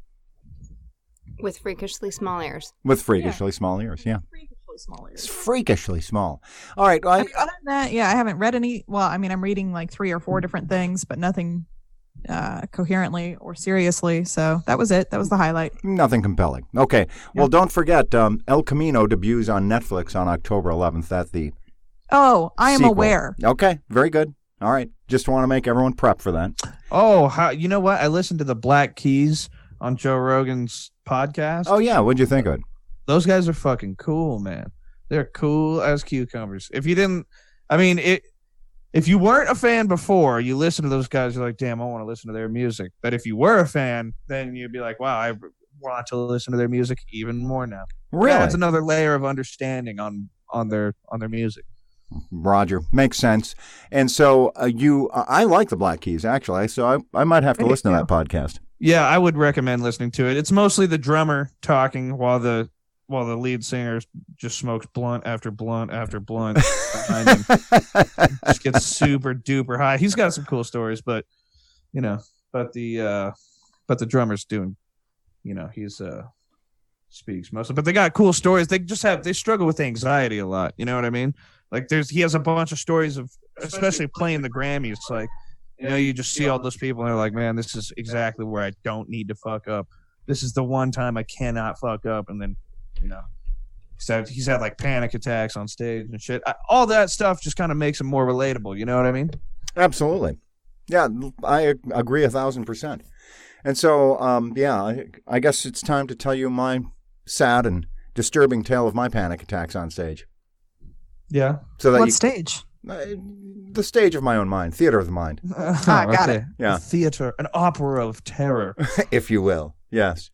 With freakishly small ears. With freakishly small ears, yeah. Freakishly small ears. It's freakishly small. All right. Other than that, I haven't read any. Well, I mean, I'm reading 3 or 4 different things, but nothing coherently or seriously. So that was it. That was the highlight. Nothing compelling. Okay. Well, don't forget, El Camino debuts on Netflix on October 11th at the I am sequel. aware. Okay. Very good. All right. Just want to make everyone prep for that. Oh, you know what? I listened to the Black Keys on Joe Rogan's podcast. Oh, yeah. What'd you think of it? Those guys are fucking cool, man. They're cool as cucumbers. If you didn't, if you weren't a fan before, you listen to those guys, you're like, damn, I want to listen to their music. But if you were a fan, then you'd be like, wow, I want to listen to their music even more now. Really? That's another layer of understanding on on their music. Roger. Makes sense. And so I like the Black Keys, actually, so I might have to listen to that podcast. Yeah, I would recommend listening to it. It's mostly the drummer talking while the lead singer just smokes blunt after blunt after blunt behind him. Just gets super duper high. He's got some cool stories, but the drummer's doing, he's speaks mostly. But they got cool stories. They struggle with anxiety a lot. You know what I mean? Like he has a bunch of stories of, especially playing the Grammys. Like, you just see all those people and they're like, man, this is exactly where I don't need to fuck up. This is the one time I cannot fuck up. And then, he's had like panic attacks on stage and shit. All that stuff just kind of makes him more relatable. You know what I mean? Absolutely. Yeah, I agree 1,000%. And so, I guess it's time to tell you my sad and disturbing tale of my panic attacks on stage. Yeah. So that what stage? The stage of my own mind, theater of the mind. Got it. Yeah. A theater, an opera of terror, if you will. Yes.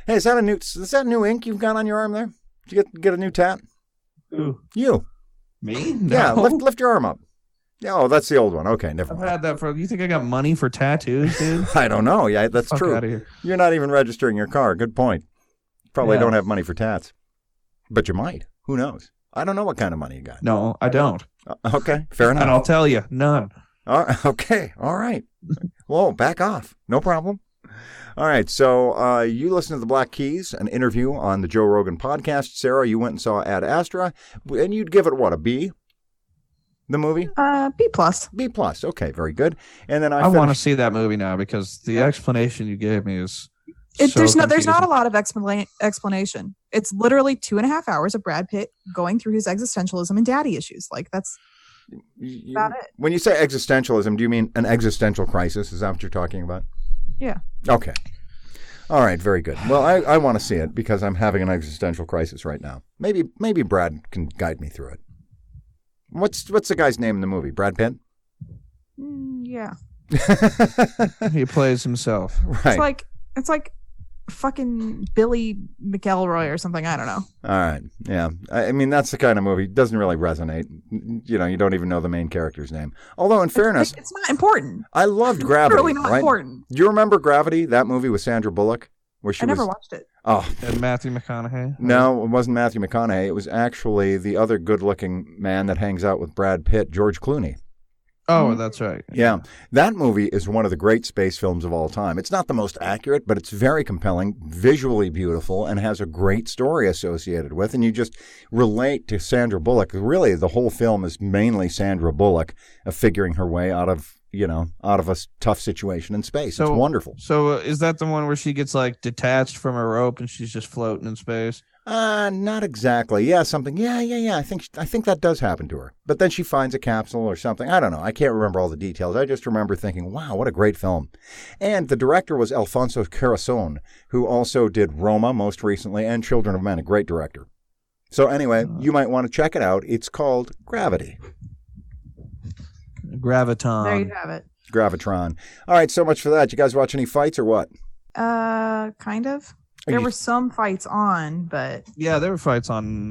Hey, is that new ink you've got on your arm there? Did you get a new tat? Who? You. Me? No. Yeah. Lift your arm up. Yeah. Oh, that's the old one. Okay, never mind. I've had that for. You think I got money for tattoos, dude? I don't know. Yeah, that's Fuck true. outta here. You're not even registering your car. Good point. Probably don't have money for tats, but you might. Who knows? I don't know what kind of money you got. No, I don't. Okay, fair enough. And I'll tell you, none. Okay, all right. Whoa, back off. No problem. All right, so you listened to the Black Keys, an interview on the Joe Rogan podcast. Sarah, you went and saw Ad Astra, and you'd give it, what, a B? The movie? B+. B+. Okay, very good. And then I want to see that movie now because the explanation you gave me is there's not a lot of explanation. It's literally 2.5 hours of Brad Pitt going through his existentialism and daddy issues. Like, that's about it. When you say existentialism, do you mean an existential crisis? Is that what you're talking about? Yeah. Okay. All right, very good. Well, I want to see it because I'm having an existential crisis right now. Maybe Brad can guide me through it. What's the guy's name in the movie? Brad Pitt? Yeah. He plays himself. Right. It's like fucking Billy McElroy or something. I don't know. All right. Yeah. I mean, that's the kind of movie. It doesn't really resonate. You don't even know the main character's name. Although, in fairness, it's not important. I loved Gravity. It's really not important. Do you remember Gravity, that movie with Sandra Bullock? I never watched it. Oh. And Matthew McConaughey? No, it wasn't Matthew McConaughey. It was actually the other good-looking man that hangs out with Brad Pitt, George Clooney. Oh, that's right. Yeah. That movie is one of the great space films of all time. It's not the most accurate, but it's very compelling, visually beautiful, and has a great story associated with. And you just relate to Sandra Bullock. Really, the whole film is mainly Sandra Bullock figuring her way out of a tough situation in space. It's wonderful. So is that the one where she gets like detached from a rope and she's just floating in space? Not exactly. Yeah, something. Yeah. I think that does happen to her. But then she finds a capsule or something. I don't know. I can't remember all the details. I just remember thinking, wow, what a great film. And the director was Alfonso Cuarón, who also did Roma most recently and Children of Men, a great director. So anyway, you might want to check it out. It's called Gravity. Graviton. There you have it. Gravitron. All right, so much for that. You guys watch any fights or what? Kind of. There were some fights on, but... Yeah, there were fights on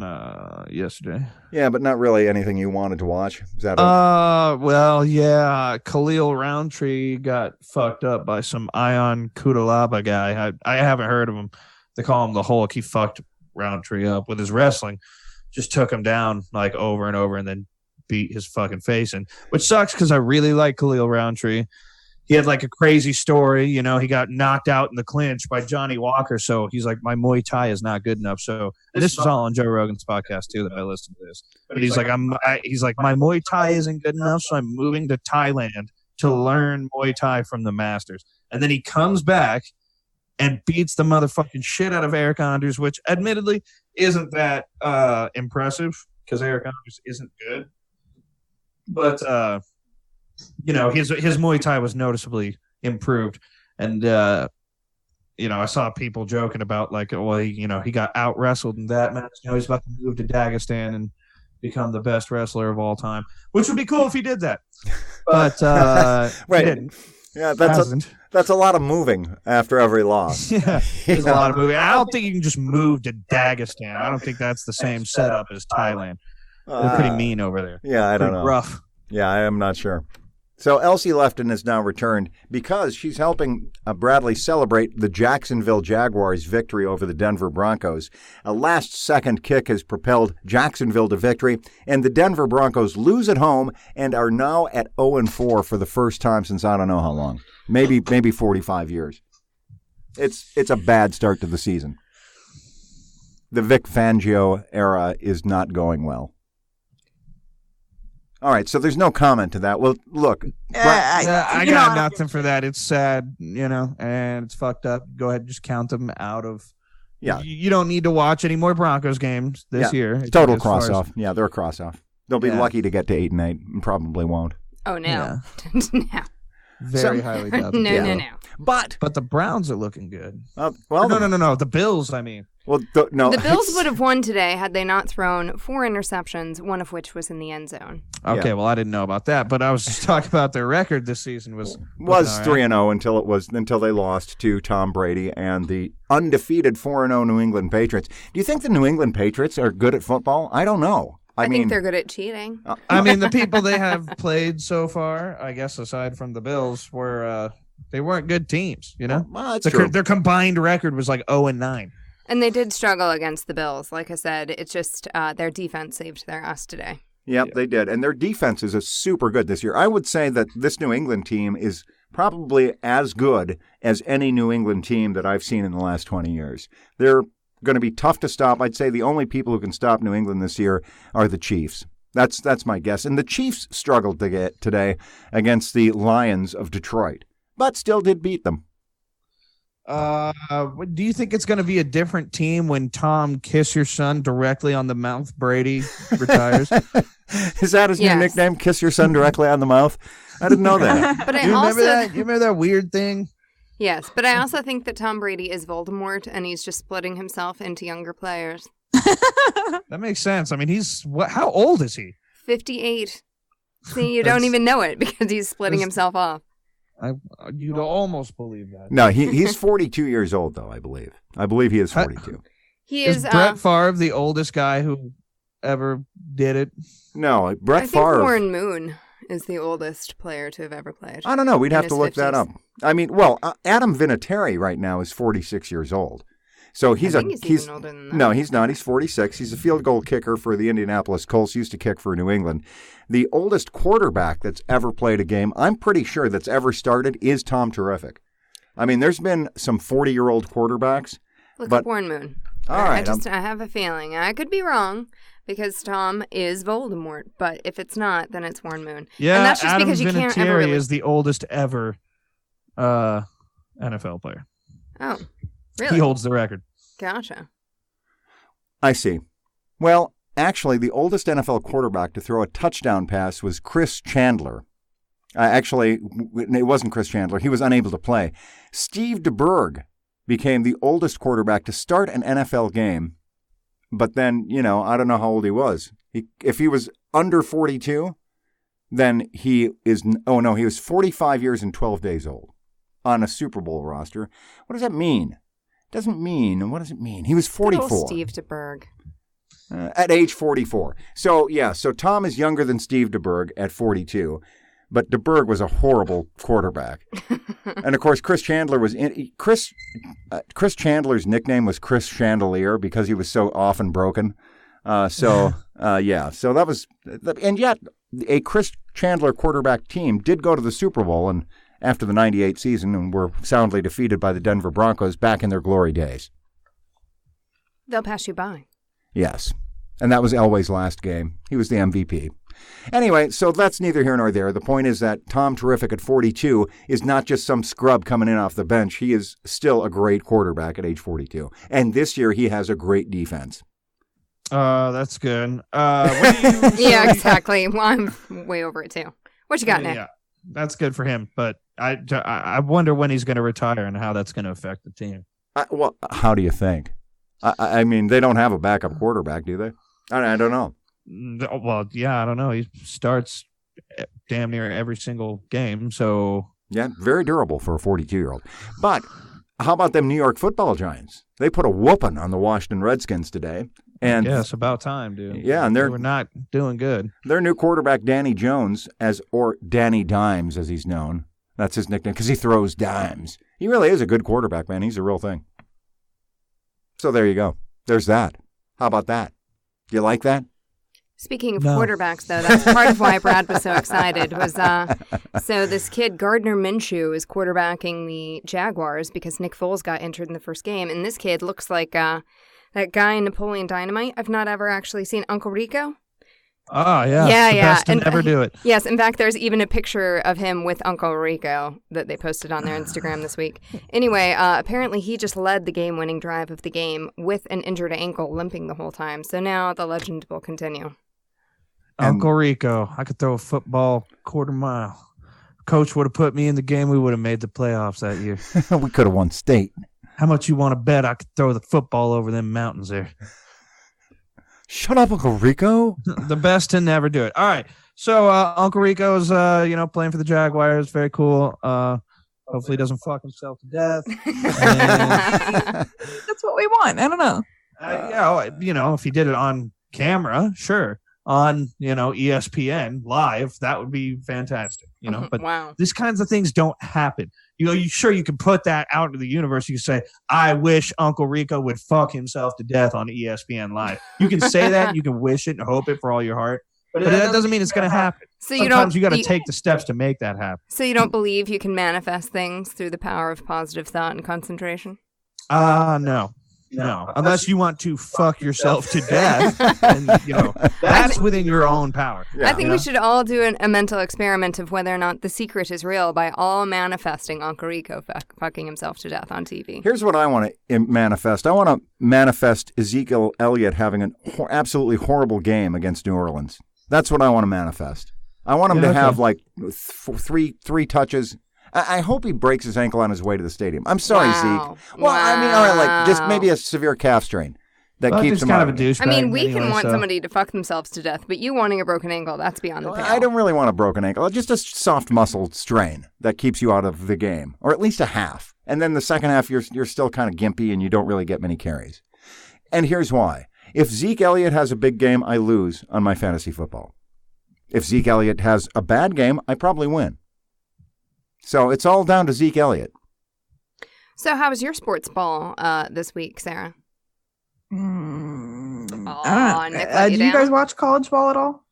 yesterday. Yeah, but not really anything you wanted to watch. Is that well, yeah. Khalil Roundtree got fucked up by some Ion Kudalaba guy. I haven't heard of him. They call him the Hulk. He fucked Roundtree up with his wrestling. Just took him down like over and over and then beat his fucking face in, which sucks because I really like Khalil Roundtree. He had like a crazy story, he got knocked out in the clinch by Johnny Walker. So he's like, my Muay Thai is not good enough. So this was all on Joe Rogan's podcast too that I listened to this. But he's like, my Muay Thai isn't good enough, so I'm moving to Thailand to learn Muay Thai from the masters. And then he comes back and beats the motherfucking shit out of Eric Anders, which admittedly isn't that impressive because Eric Anders isn't good. But his Muay Thai was noticeably improved, and I saw people joking about like, well, he got out wrestled in that match. Now he's about to move to Dagestan and become the best wrestler of all time, which would be cool if he did that. But right, he didn't. Yeah, that's a lot of moving after every loss. Yeah, there's a lot of moving. I don't think you can just move to Dagestan. I don't think that's the same setup as Thailand. They're pretty mean over there. Yeah, I don't know. Rough. Yeah, I am not sure. So Elsie left and has now returned because she's helping Bradley celebrate the Jacksonville Jaguars' victory over the Denver Broncos. A last-second kick has propelled Jacksonville to victory, and the Denver Broncos lose at home and are now at 0-4 for the first time since I don't know how long. Maybe 45 years. It's a bad start to the season. The Vic Fangio era is not going well. All right, so there's no comment to that. Well, look. I got nothing for that. It's sad, and it's fucked up. Go ahead and just count them out of. Yeah. You don't need to watch any more Broncos games this year. Total cross-off. Yeah, they're a cross-off. They'll be lucky to get to 8-8 and probably won't. Oh, no. Yeah. No. Very highly doubted. No. But the Browns are looking good. No. The Bills, I mean. Well, no. The Bills would have won today had they not thrown 4 interceptions, one of which was in the end zone. Okay, well, I didn't know about that, but I was just talking about their record this season was 3-0 until they lost to Tom Brady and the undefeated 4-0 New England Patriots. Do you think the New England Patriots are good at football? I don't know. I mean, think they're good at cheating. I mean, the people they have played so far, I guess, aside from the Bills, they weren't good teams. Well, that's true. Their combined record was like 0-9. And they did struggle against the Bills. Like I said, it's just their defense saved their ass today. Yep, they did. And their defense is super good this year. I would say that this New England team is probably as good as any New England team that I've seen in the last 20 years. They're going to be tough to stop. I'd say the only people who can stop New England this year are the Chiefs. That's my guess. And the Chiefs struggled to get today against the Lions of Detroit, but still did beat them. Do you think it's going to be a different team when Tom Kiss Your Son directly on the mouth Brady retires? Is that his new nickname? Kiss Your Son directly on the mouth? I didn't know that. But you remember that weird thing? Yes, but I also think that Tom Brady is Voldemort and he's just splitting himself into younger players. That makes sense. I mean, how old is he? 58. See, you don't even know it because he's splitting himself off. You'd almost believe that. No, he's 42 years old, though, I believe. I believe he is 42. Is Brett Favre the oldest guy who ever did it? No, Brett Favre. I think Warren Moon is the oldest player to have ever played. I don't know. We'd have to look that up. I mean, Adam Vinatieri right now is 46 years old. So he's even older than that. No, he's not. He's 46. He's a field goal kicker for the Indianapolis Colts. He used to kick for New England. The oldest quarterback that's ever played a game, I'm pretty sure that's ever started, is Tom Terrific. I mean, there's been some 40-year-old quarterbacks. Look up Warren Moon. All right. I have a feeling. I could be wrong because Tom is Voldemort, but if it's not, then it's Warren Moon. Yeah, and that's just Adam because you can't ever Vinatieri is the oldest ever NFL player. Oh, really? He holds the record. Gotcha. I see. Well, actually, the oldest NFL quarterback to throw a touchdown pass was Chris Chandler. Actually, it wasn't Chris Chandler. He was unable to play. Steve DeBerg became the oldest quarterback to start an NFL game. But then, I don't know how old he was. If he was under 42, then he was 45 years and 12 days old on a Super Bowl roster. What does that mean? What does it mean? He was 44. Good old Steve DeBerg. At age 44. So Tom is younger than Steve DeBerg at 42, but DeBerg was a horrible quarterback. And of course, Chris Chandler's nickname was Chris Chandelier because he was so often broken. So that was, and yet a Chris Chandler quarterback team did go to the Super Bowl and after the 98 season and were soundly defeated by the Denver Broncos back in their glory days. They'll pass you by. Yes. And that was Elway's last game. He was the MVP. Anyway, so that's neither here nor there. The point is that Tom Terrific at 42 is not just some scrub coming in off the bench. He is still a great quarterback at age 42. And this year he has a great defense. That's good. Yeah, exactly. Well, I'm way over it too. What you got, Nick? Yeah, that's good for him. But I wonder when he's going to retire and how that's going to affect the team. Well, how do you think? I mean, they don't have a backup quarterback, do they? I don't know. Well, yeah, I don't know. He starts damn near every single game, so... Yeah, very durable for a 42-year-old. But how about them New York Football Giants? They put a whooping on the Washington Redskins today. And yeah, it's about time, dude. Yeah, and they were not doing good. Their new quarterback, Danny Jones, or Danny Dimes, as he's known. That's his nickname because he throws dimes. He really is a good quarterback, man. He's a real thing. So there you go. There's that. How about that? Do you like that? Speaking of quarterbacks, though, that's part of why Brad was so excited. So this kid, Gardner Minshew, is quarterbacking the Jaguars because Nick Foles got injured in the first game. And this kid looks like that guy in Napoleon Dynamite. I've not ever actually seen Uncle Rico. Oh, yeah. Yeah. Best to never do it. Yes. In fact, there's even a picture of him with Uncle Rico that they posted on their Instagram this week. Anyway, apparently he just led the game-winning drive of the game with an injured ankle, limping the whole time. So now the legend will continue. Uncle Rico, I could throw a football quarter mile. Coach would have put me in the game. We would have made the playoffs that year. We could have won state. How much you want to bet I could throw the football over them mountains there? Shut up, Uncle Rico. The best to never do it. All right. So Uncle Rico's, playing for the Jaguars. Very cool. Hopefully he doesn't fuck himself to death. That's what we want. I don't know. If he did it on camera, sure. On, ESPN live, that would be fantastic, but wow. These kinds of things don't happen. You can put that out into the universe. You can say, I wish Uncle Rico would fuck himself to death on ESPN live. You can say that, you can wish it and hope it for all your heart, but that doesn't mean it's going to happen. So Sometimes you got to take the steps to make that happen. So you don't believe you can manifest things through the power of positive thought and concentration? No, unless you want to fuck yourself to death, and that's within your own power. Yeah. I think we should all do a mental experiment of whether or not the secret is real by all manifesting Uncle Rico fucking himself to death on TV. Here's what I want to manifest. I want to manifest Ezekiel Elliott having an absolutely horrible game against New Orleans. That's what I want to manifest. I want him to have like three touches. I hope he breaks his ankle on his way to the stadium. I'm sorry, Zeke. Well, I mean, all right, like just maybe a severe calf strain that keeps him kind of a douchebag. I mean, we can want somebody to fuck themselves to death, but you wanting a broken ankle, that's beyond the pale. I don't really want a broken ankle. Just a soft muscle strain that keeps you out of the game, or at least a half. And then the second half, you're still kind of gimpy and you don't really get many carries. And here's why. If Zeke Elliott has a big game, I lose on my fantasy football. If Zeke Elliott has a bad game, I probably win. So it's all down to Zeke Elliott. So how was your sports ball this week, Sarah? Do you guys watch college ball at all?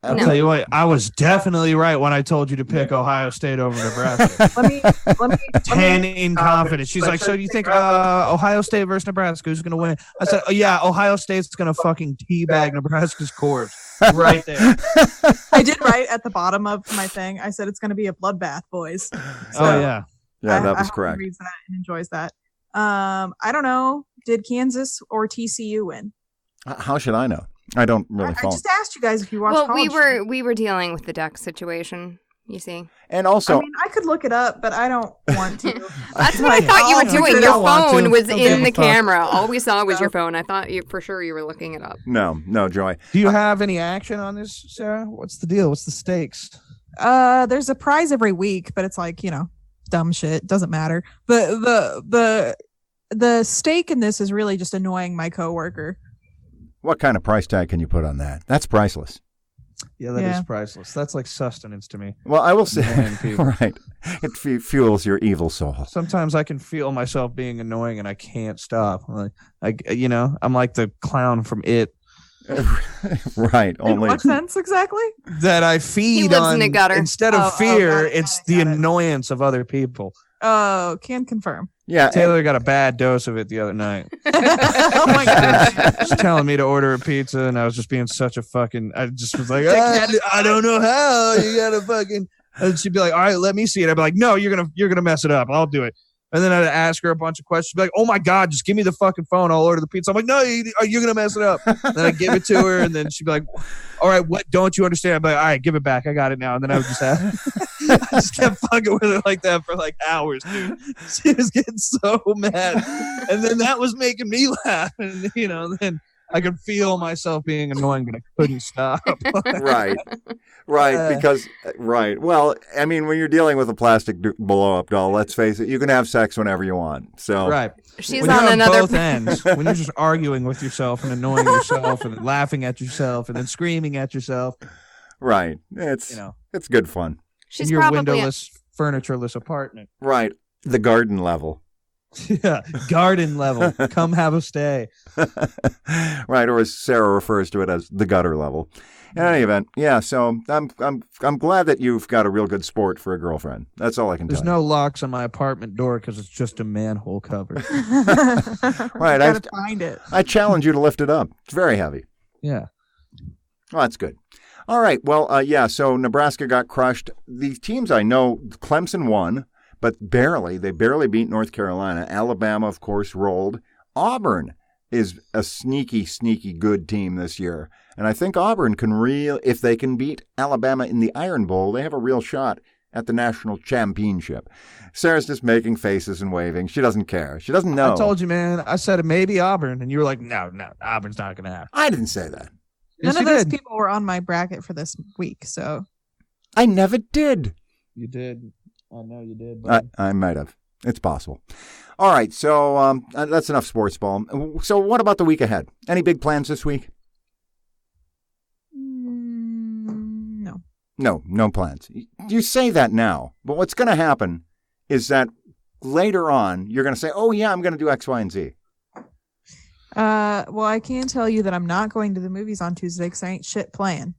I'll tell you what, I was definitely right when I told you to pick Ohio State over Nebraska. let me 10 in confidence. She's like, so do you think Ohio State versus Nebraska, who's going to win? I said, Ohio State's going to fucking teabag Nebraska's corpse. Right there. I did write at the bottom of my thing. I said it's going to be a bloodbath, boys. So yeah, that was correct. Reads that and enjoys that. I don't know. Did Kansas or TCU win? How should I know? I don't really follow. I just asked you guys if you watched college. Well, we were dealing with the Duck situation. You see, and also, I could look it up, but I don't want to. That's what I thought you were doing. Your phone was in the camera. All we saw was your phone. I thought for sure you were looking it up. No, Joy. Do you have any action on this, Sarah? What's the deal? What's the stakes? There's a prize every week, but it's like dumb shit. Doesn't matter. The stake in this is really just annoying my coworker. What kind of price tag can you put on that? That's priceless. Yeah, that is priceless. That's like sustenance to me. Well, I will say, right. It fuels your evil soul. Sometimes I can feel myself being annoying and I can't stop. I'm like the clown from It. Right. In what sense exactly? That I feed on in the gutter. Instead of fear, it's the annoyance of other people. Oh, can confirm. Yeah, Taylor got a bad dose of it the other night. Oh my god! She's telling me to order a pizza, and I was just being such a fucking. I just was like, I don't know how you gotta fucking. And she'd be like, all right, let me see it. I'd be like, no, you're gonna mess it up. I'll do it. And then I'd ask her a bunch of questions. She'd be like, oh my god, just give me the fucking phone. I'll order the pizza. I'm like, no, you're gonna mess it up. And then I give it to her, and then she'd be like, all right, what don't you understand? I'd be like, all right, give it back. I got it now. And then I would just I just kept fucking with her like that for like hours, dude. She was getting so mad. And then that was making me laugh. And then I could feel myself being annoying, but I couldn't stop. Right. Because well, I mean, when you're dealing with a plastic blow-up doll, let's face it, you can have sex whenever you want. So right. She's when on you're another both ends. When you're just arguing with yourself and annoying yourself and laughing at yourself and then screaming at yourself. Right. It's good fun. She's in your probably windowless, furnitureless apartment. Right. The garden level. Yeah, garden level. Come have a stay. Right, or as Sara refers to it as the gutter level. In any event, yeah. So I'm glad that you've got a real good sport for a girlfriend. That's all I can There's tell no locks on my apartment door because it's just a manhole cover. Right, I gotta find it. I challenge you to lift it up. It's very heavy. Yeah. Oh, that's good. All right. Well, yeah. So Nebraska got crushed. The teams I know, Clemson won. But barely. They barely beat North Carolina. Alabama, of course, rolled. Auburn is a sneaky, sneaky good team this year. And I think Auburn can if they can beat Alabama in the Iron Bowl, they have a real shot at the national championship. Sarah's just making faces and waving. She doesn't care. She doesn't know. I told you, man. I said maybe Auburn. And you were like, no, Auburn's not going to happen. I didn't say that. Yes, None of you those did. people were on my bracket for this week, so. I never did. You did. I know you did. I might have. It's possible. All right. So that's enough sports ball. So what about the week ahead? Any big plans this week? No. No plans. You say that now, but what's going to happen is that later on, you're going to say, oh, yeah, I'm going to do X, Y, and Z. Well, I can tell you that I'm not going to the movies on Tuesday because I ain't shit playing.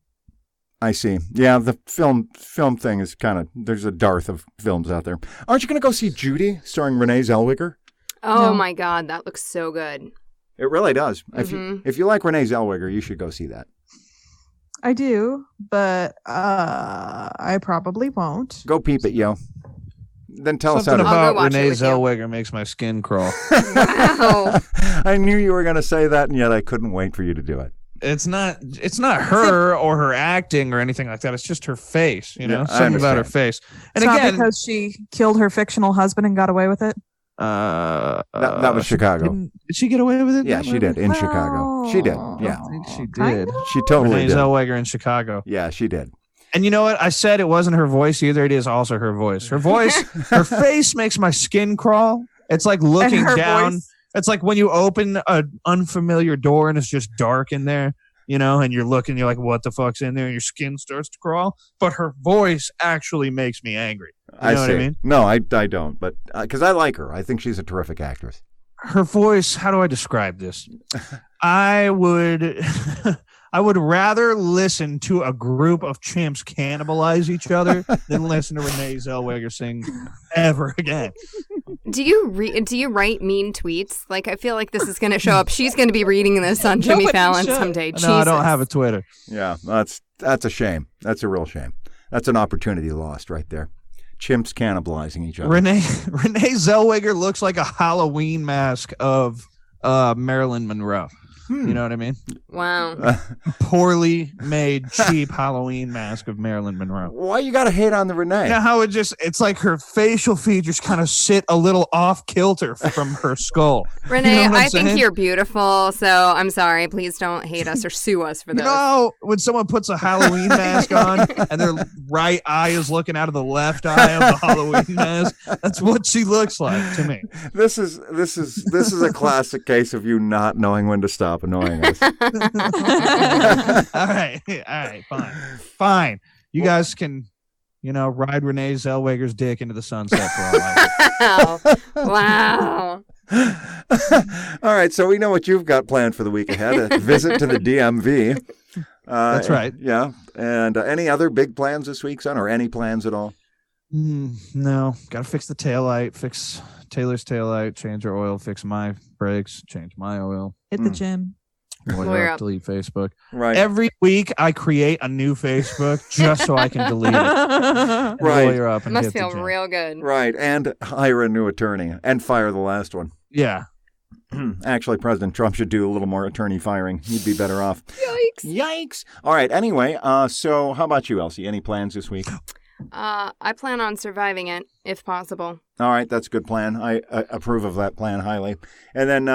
I see. Yeah, the film thing is kind of, there's a dearth of films out there. Aren't you going to go see Judy, starring Renee Zellweger? Oh, No. my God. That looks so good. It really does. Mhm. If you like Renee Zellweger, you should go see that. I do, but I probably won't. Go peep it, yo. Then tell Something us how I'll about go watch it Renee with you. Zellweger makes my skin crawl. Wow. I knew you were going to say that, and yet I couldn't wait for you to do it. It's not her or her acting or anything like that. It's just her face, you know, Yeah, I something about her understand. face. And It's not again, because she killed her fictional husband and got away with it. That was she Chicago. did she get away with it? Yeah, she did in Chicago. She did. Yeah, I think she Kind did. of. she totally Renee did. Zellweger in Chicago. Yeah, she did. And you know what? I said it wasn't her voice either. It is also her voice. Her voice, her face makes my skin crawl. It's like looking And her down. voice- It's like when you open an unfamiliar door and it's just dark in there, you know, and you're looking, you're like, what the fuck's in there? And your skin starts to crawl. But her voice actually makes me angry. You know what I mean? No, I don't, but because I like her. I think she's a terrific actress. Her voice, how do I describe this? I would I would rather listen to a group of chimps cannibalize each other than listen to Renee Zellweger sing ever again. Do you write mean tweets? Like, I feel like this is going to show up. She's going to be reading this on Jimmy Nobody Fallon should. someday. No, I don't Jesus. have a Twitter. Yeah, that's a shame. That's a real shame. That's an opportunity lost right there. Chimps cannibalizing each other. Renee Zellweger looks like a Halloween mask of Marilyn Monroe. You know what I mean? Wow. Poorly made, cheap Halloween mask of Marilyn Monroe. Why you got to hate on the Renee? You know how it's like her facial features kind of sit a little off kilter from her skull. Renee, You know what I'm I think saying? you're beautiful, so I'm sorry. Please don't hate us or sue us for You this. know, when someone puts a Halloween mask on and their right eye is looking out of the left eye of the Halloween mask, that's what she looks like to me. This is a classic case of you not knowing when to stop annoying us. All right, fine. You guys can, ride Renee Zellweger's dick into the sunset for all I know. Wow. All right, so we know what you've got planned for the week ahead. A visit to the DMV. That's right. Yeah. And any other big plans this week, son, or any plans at all? No, got to fix the taillight, fix Taylor's taillight, change her oil, fix my brakes, change my oil. Hit the gym. Lawyer up. Delete Facebook. Right. Every week I create a new Facebook just so I can delete it. And Right. lawyer up and Must hit the feel gym. real good. Right. And hire a new attorney and fire the last one. Yeah. Actually, President Trump should do a little more attorney firing. He'd be better off. Yikes. Yikes. All right. Anyway, so how about you, Elsie? Any plans this week? I plan on surviving it, if possible. All right, that's a good plan. I approve of that plan highly. And then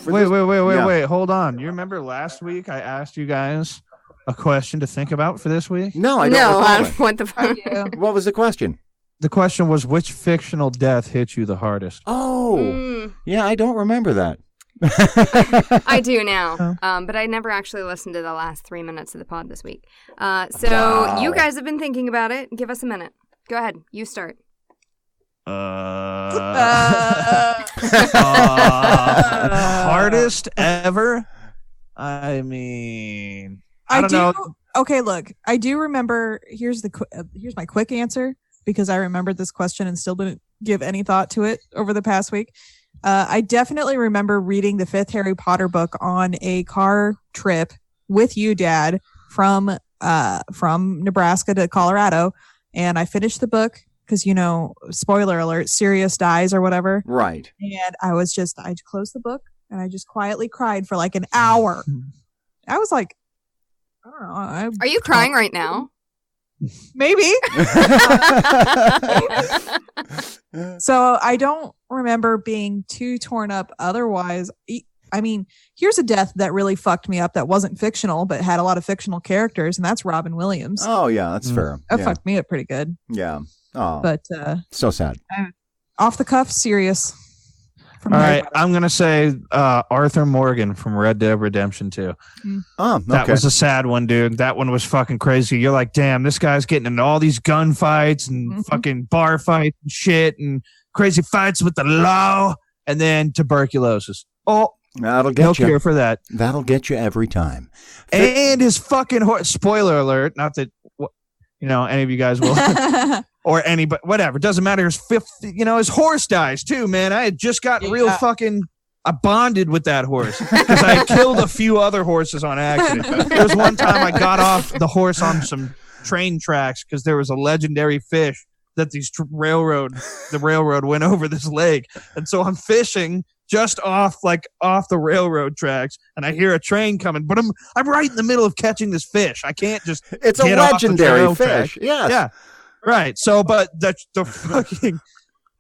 Wait. Hold on. You remember last week I asked you guys a question to think about for this week? No, I don't recall it. What the fuck? What was the question? The question was, which fictional death hit you the hardest? Oh, yeah, I don't remember that. I do now, but I never actually listened to the last 3 minutes of the pod this week. So you guys have been thinking about it. Give us a minute. Go ahead. You start. Hardest ever? I mean, I don't know. Okay, look, I do remember. Here's my quick answer, because I remembered this question and still didn't give any thought to it over the past week. I definitely remember reading the 5th Harry Potter book on a car trip with you, Dad, from Nebraska to Colorado. And I finished the book because, spoiler alert, Sirius dies or whatever. Right. And I closed the book and I just quietly cried for like an hour. I was like, I don't know. Are you crying right now? Maybe. So I don't remember being too torn up otherwise. I mean, here's a death that really fucked me up that wasn't fictional but had a lot of fictional characters, and that's Robin Williams. Oh yeah, that's fair. That fucked me up pretty good. Yeah. Oh, but so sad. Off the cuff, serious. All right, I'm going to say Arthur Morgan from Red Dead Redemption 2. Oh, okay. That was a sad one, dude. That one was fucking crazy. You're like, damn, this guy's getting into all these gunfights and fucking bar fights and shit and crazy fights with the law, and then tuberculosis. Oh, that'll get no you. cure for that. That'll get you every time. And his fucking horse. Spoiler alert. Not that any of you guys will. Or anybody, whatever. Doesn't matter. His horse dies too, man. I had just gotten real fucking. I bonded with that horse because I had killed a few other horses on accident. There was one time I got off the horse on some train tracks because there was a legendary fish that the railroad went over this lake, and so I'm fishing just off the railroad tracks, and I hear a train coming, but I'm right in the middle of catching this fish. I can't just. It's a legendary fish. Yes. Yeah. Right. So, but the fucking,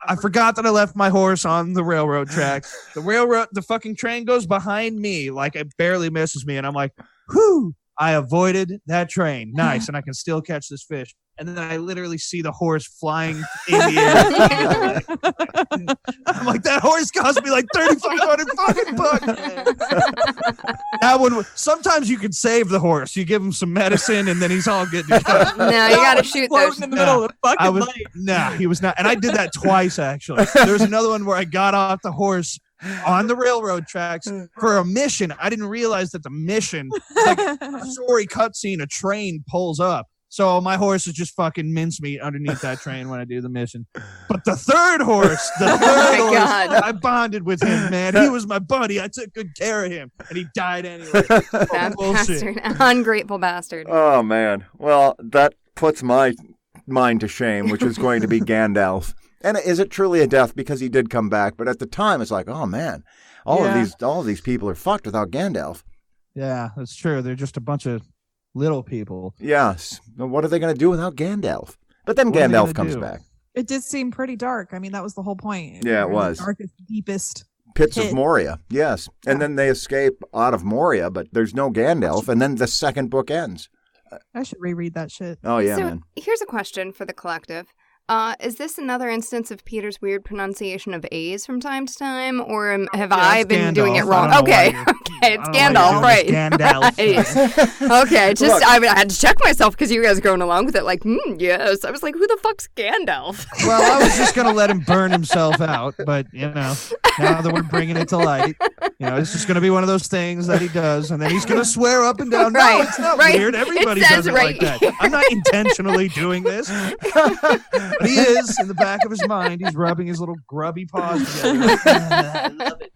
I forgot that I left my horse on the railroad tracks. The fucking train goes behind me, like it barely misses me. And I'm like, whew, I avoided that train. Nice. And I can still catch this fish. And then I literally see the horse flying in the air. I'm like, that horse cost me like $3,500 fucking bucks. That one. Sometimes you can save the horse. You give him some medicine, and then he's all good to go. No, you gotta shoot those. In the middle of the fucking lake. No, he was not. And I did that twice actually. There was another one where I got off the horse on the railroad tracks for a mission. I didn't realize that the mission, like a story cutscene, a train pulls up. So my horse is just fucking mincemeat underneath that train when I do the mission. But the third horse, I bonded with him, man. He was my buddy. I took good care of him, and he died anyway. That bastard. Ungrateful bastard. Oh, man. Well, that puts my mind to shame, which is going to be Gandalf. And is it truly a death? Because he did come back, but at the time, it's like, oh, man, all of these people are fucked without Gandalf. Yeah, that's true. They're just a bunch of little people. Yes. What are they going to do without Gandalf? But then Gandalf comes back. It did seem pretty dark. I mean, that was the whole point. Yeah, it was. The darkest, deepest pits of Moria. Yes. And then they escape out of Moria, but there's no Gandalf. And then the second book ends. I should reread that shit. Oh, yeah, so, man. Here's a question for the collective. Is this another instance of Peter's weird pronunciation of A's from time to time, or have I been doing it wrong? Okay, it's Gandalf, right? Gandalf. Right. Okay, just I had to check myself because you guys are going along with it. Like, yes. I was like, who the fuck's Gandalf? Well, I was just gonna let him burn himself out, but now that we're bringing it to light, it's just gonna be one of those things that he does, and then he's gonna swear up and down. Right, no, it's not right. weird. Everybody does it like that. I'm not intentionally doing this. But he is, in the back of his mind, he's rubbing his little grubby paws together. I love it.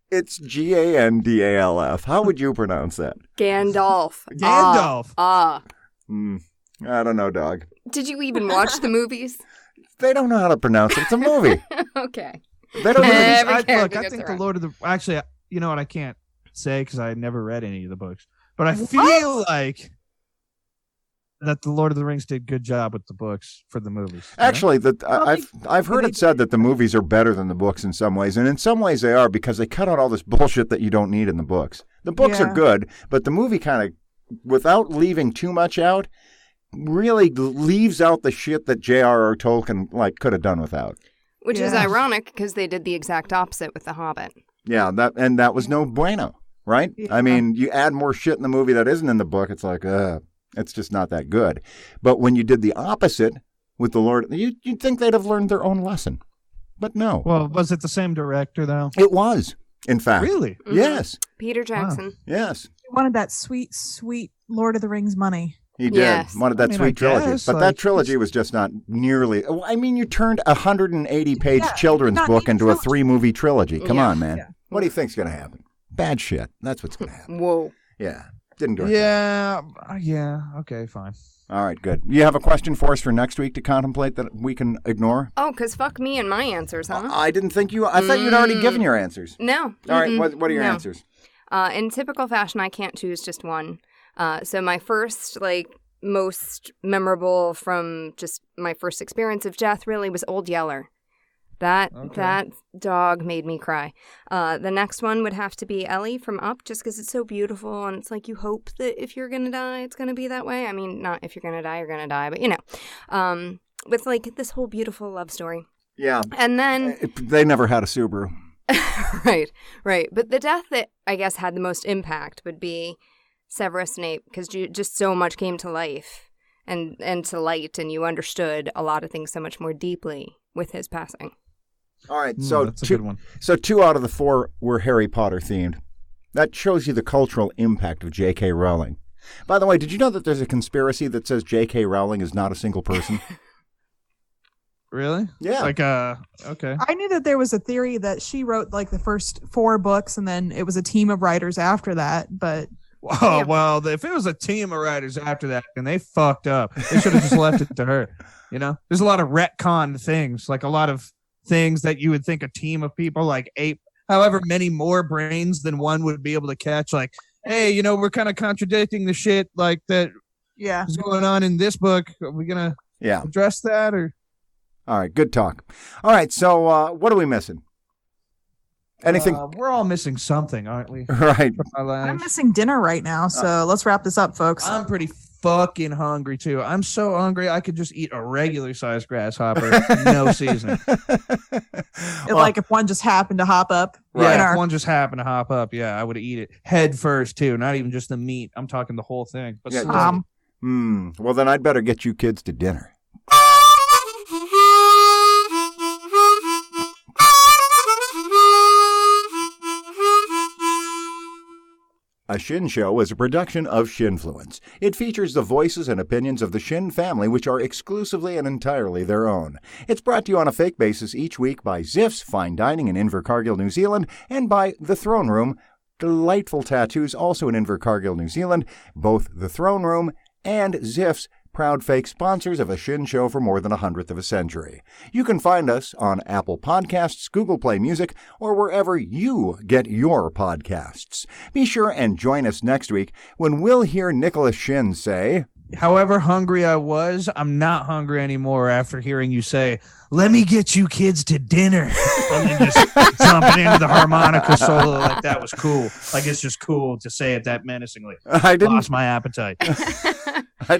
It's Gandalf. How would you pronounce that? Gandalf. Gandalf. I don't know, dog. Did you even watch the movies? They don't know how to pronounce it. It's a movie. Okay. They don't know. I think the Lord of the... Actually, you know what? I can't say because I never read any of the books. But I feel like... that the Lord of the Rings did good job with the books for the movies. Actually, I've heard it said that the movies are better than the books in some ways, and in some ways they are because they cut out all this bullshit that you don't need in the books. The books are good, but the movie kind of, without leaving too much out, really leaves out the shit that J.R.R. Tolkien could have done without. Which is ironic because they did the exact opposite with The Hobbit. Yeah, that was no bueno, right? Yeah. I mean, you add more shit in the movie that isn't in the book, it's like, it's just not that good. But when you did the opposite with the Lord, you'd think they'd have learned their own lesson. But no. Well, was it the same director, though? It was, in fact. Really? Mm-hmm. Yes. Peter Jackson. Wow. Yes. He wanted that sweet, sweet Lord of the Rings money. He did. Yes. Wanted that I sweet trilogy. guess, But that trilogy was just not nearly... I mean, you turned a 180-page children's book into a 3-movie trilogy. Come on, man. Yeah. What do you think's going to happen? Bad shit. That's what's going to happen. Whoa. Yeah. Didn't go. Yeah. Okay, fine. All right, good. You have a question for us for next week to contemplate that we can ignore? Oh, because fuck me and my answers, huh? I didn't think you... I thought you'd already given your answers. No. All right, what are your No. answers? In typical fashion, I can't choose just one. So my first, most memorable from just my first experience of death really was Old Yeller. That dog made me cry. The next one would have to be Ellie from Up, just because it's so beautiful, and it's like you hope that if you're gonna die, it's gonna be that way. I mean, not if you're gonna die, you're gonna die, but with this whole beautiful love story. Yeah. And then They never had a Subaru. right. But the death that I guess had the most impact would be Severus Snape, because just so much came to life and to light, and you understood a lot of things so much more deeply with his passing. All right, so that's a good one. So 2 out of the 4 were Harry Potter themed. That shows you the cultural impact of J.K. Rowling. By the way, did you know that there's a conspiracy that says J.K. Rowling is not a single person? Really? Yeah. Okay. I knew that there was a theory that she wrote the first 4 books and then it was a team of writers after that, but... Oh, well, if it was a team of writers after that, and they fucked up, they should have just left it to her. You know? There's a lot of retcon things, a lot of things that you would think a team of people, however many more brains than one would be able to catch, hey, we're kind of contradicting the shit that is going on in this book. Are we going to address that? Or? All right, good talk. All right, so what are we missing? Anything? We're all missing something, aren't we? Right. I'm missing dinner right now, so let's wrap this up, folks. I'm pretty fucking hungry, too. I'm so hungry, I could just eat a regular-sized grasshopper, no seasoning. If one just happened to hop up. Yeah, if one just happened to hop up, I would eat it head first, too. Not even just the meat. I'm talking the whole thing. But well, then I'd better get you kids to dinner. A Shin Show is a production of Shinfluence. It features the voices and opinions of the Shin family, which are exclusively and entirely their own. It's brought to you on a fake basis each week by Ziff's Fine Dining in Invercargill, New Zealand, and by The Throne Room, delightful tattoos also in Invercargill, New Zealand. Both The Throne Room and Ziff's proud fake sponsors of A Shin Show for more than 100th of a century. You can find us on Apple Podcasts, Google Play Music, or wherever you get your podcasts. Be sure and join us next week when we'll hear Nicholas Shin say, however hungry I was, I'm not hungry anymore after hearing you say, let me get you kids to dinner. And then just jumping into the harmonica solo that was cool. It's just cool to say it that menacingly. I didn't lost my appetite.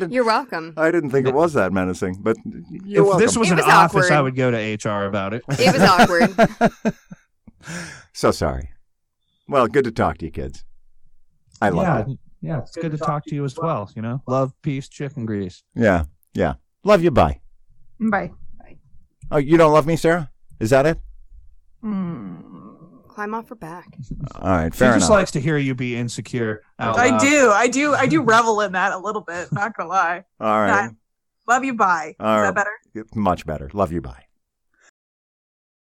You're welcome. I didn't think it was that menacing, but you're if welcome. this was It an was office, awkward. I would go to HR about it. It was awkward. So sorry. Well, good to talk to you, kids. I love you. Yeah, it's good to talk to you as well. Love, peace, chicken grease. Yeah. Love you. Bye. Bye. Oh, you don't love me, Sarah? Is that it? Climb off her back. All right, She fair just enough. likes to hear you be insecure. out loud. I do revel in that a little bit, not gonna lie. All right. Love you, bye. All Is right. that better? Much better. Love you. Bye.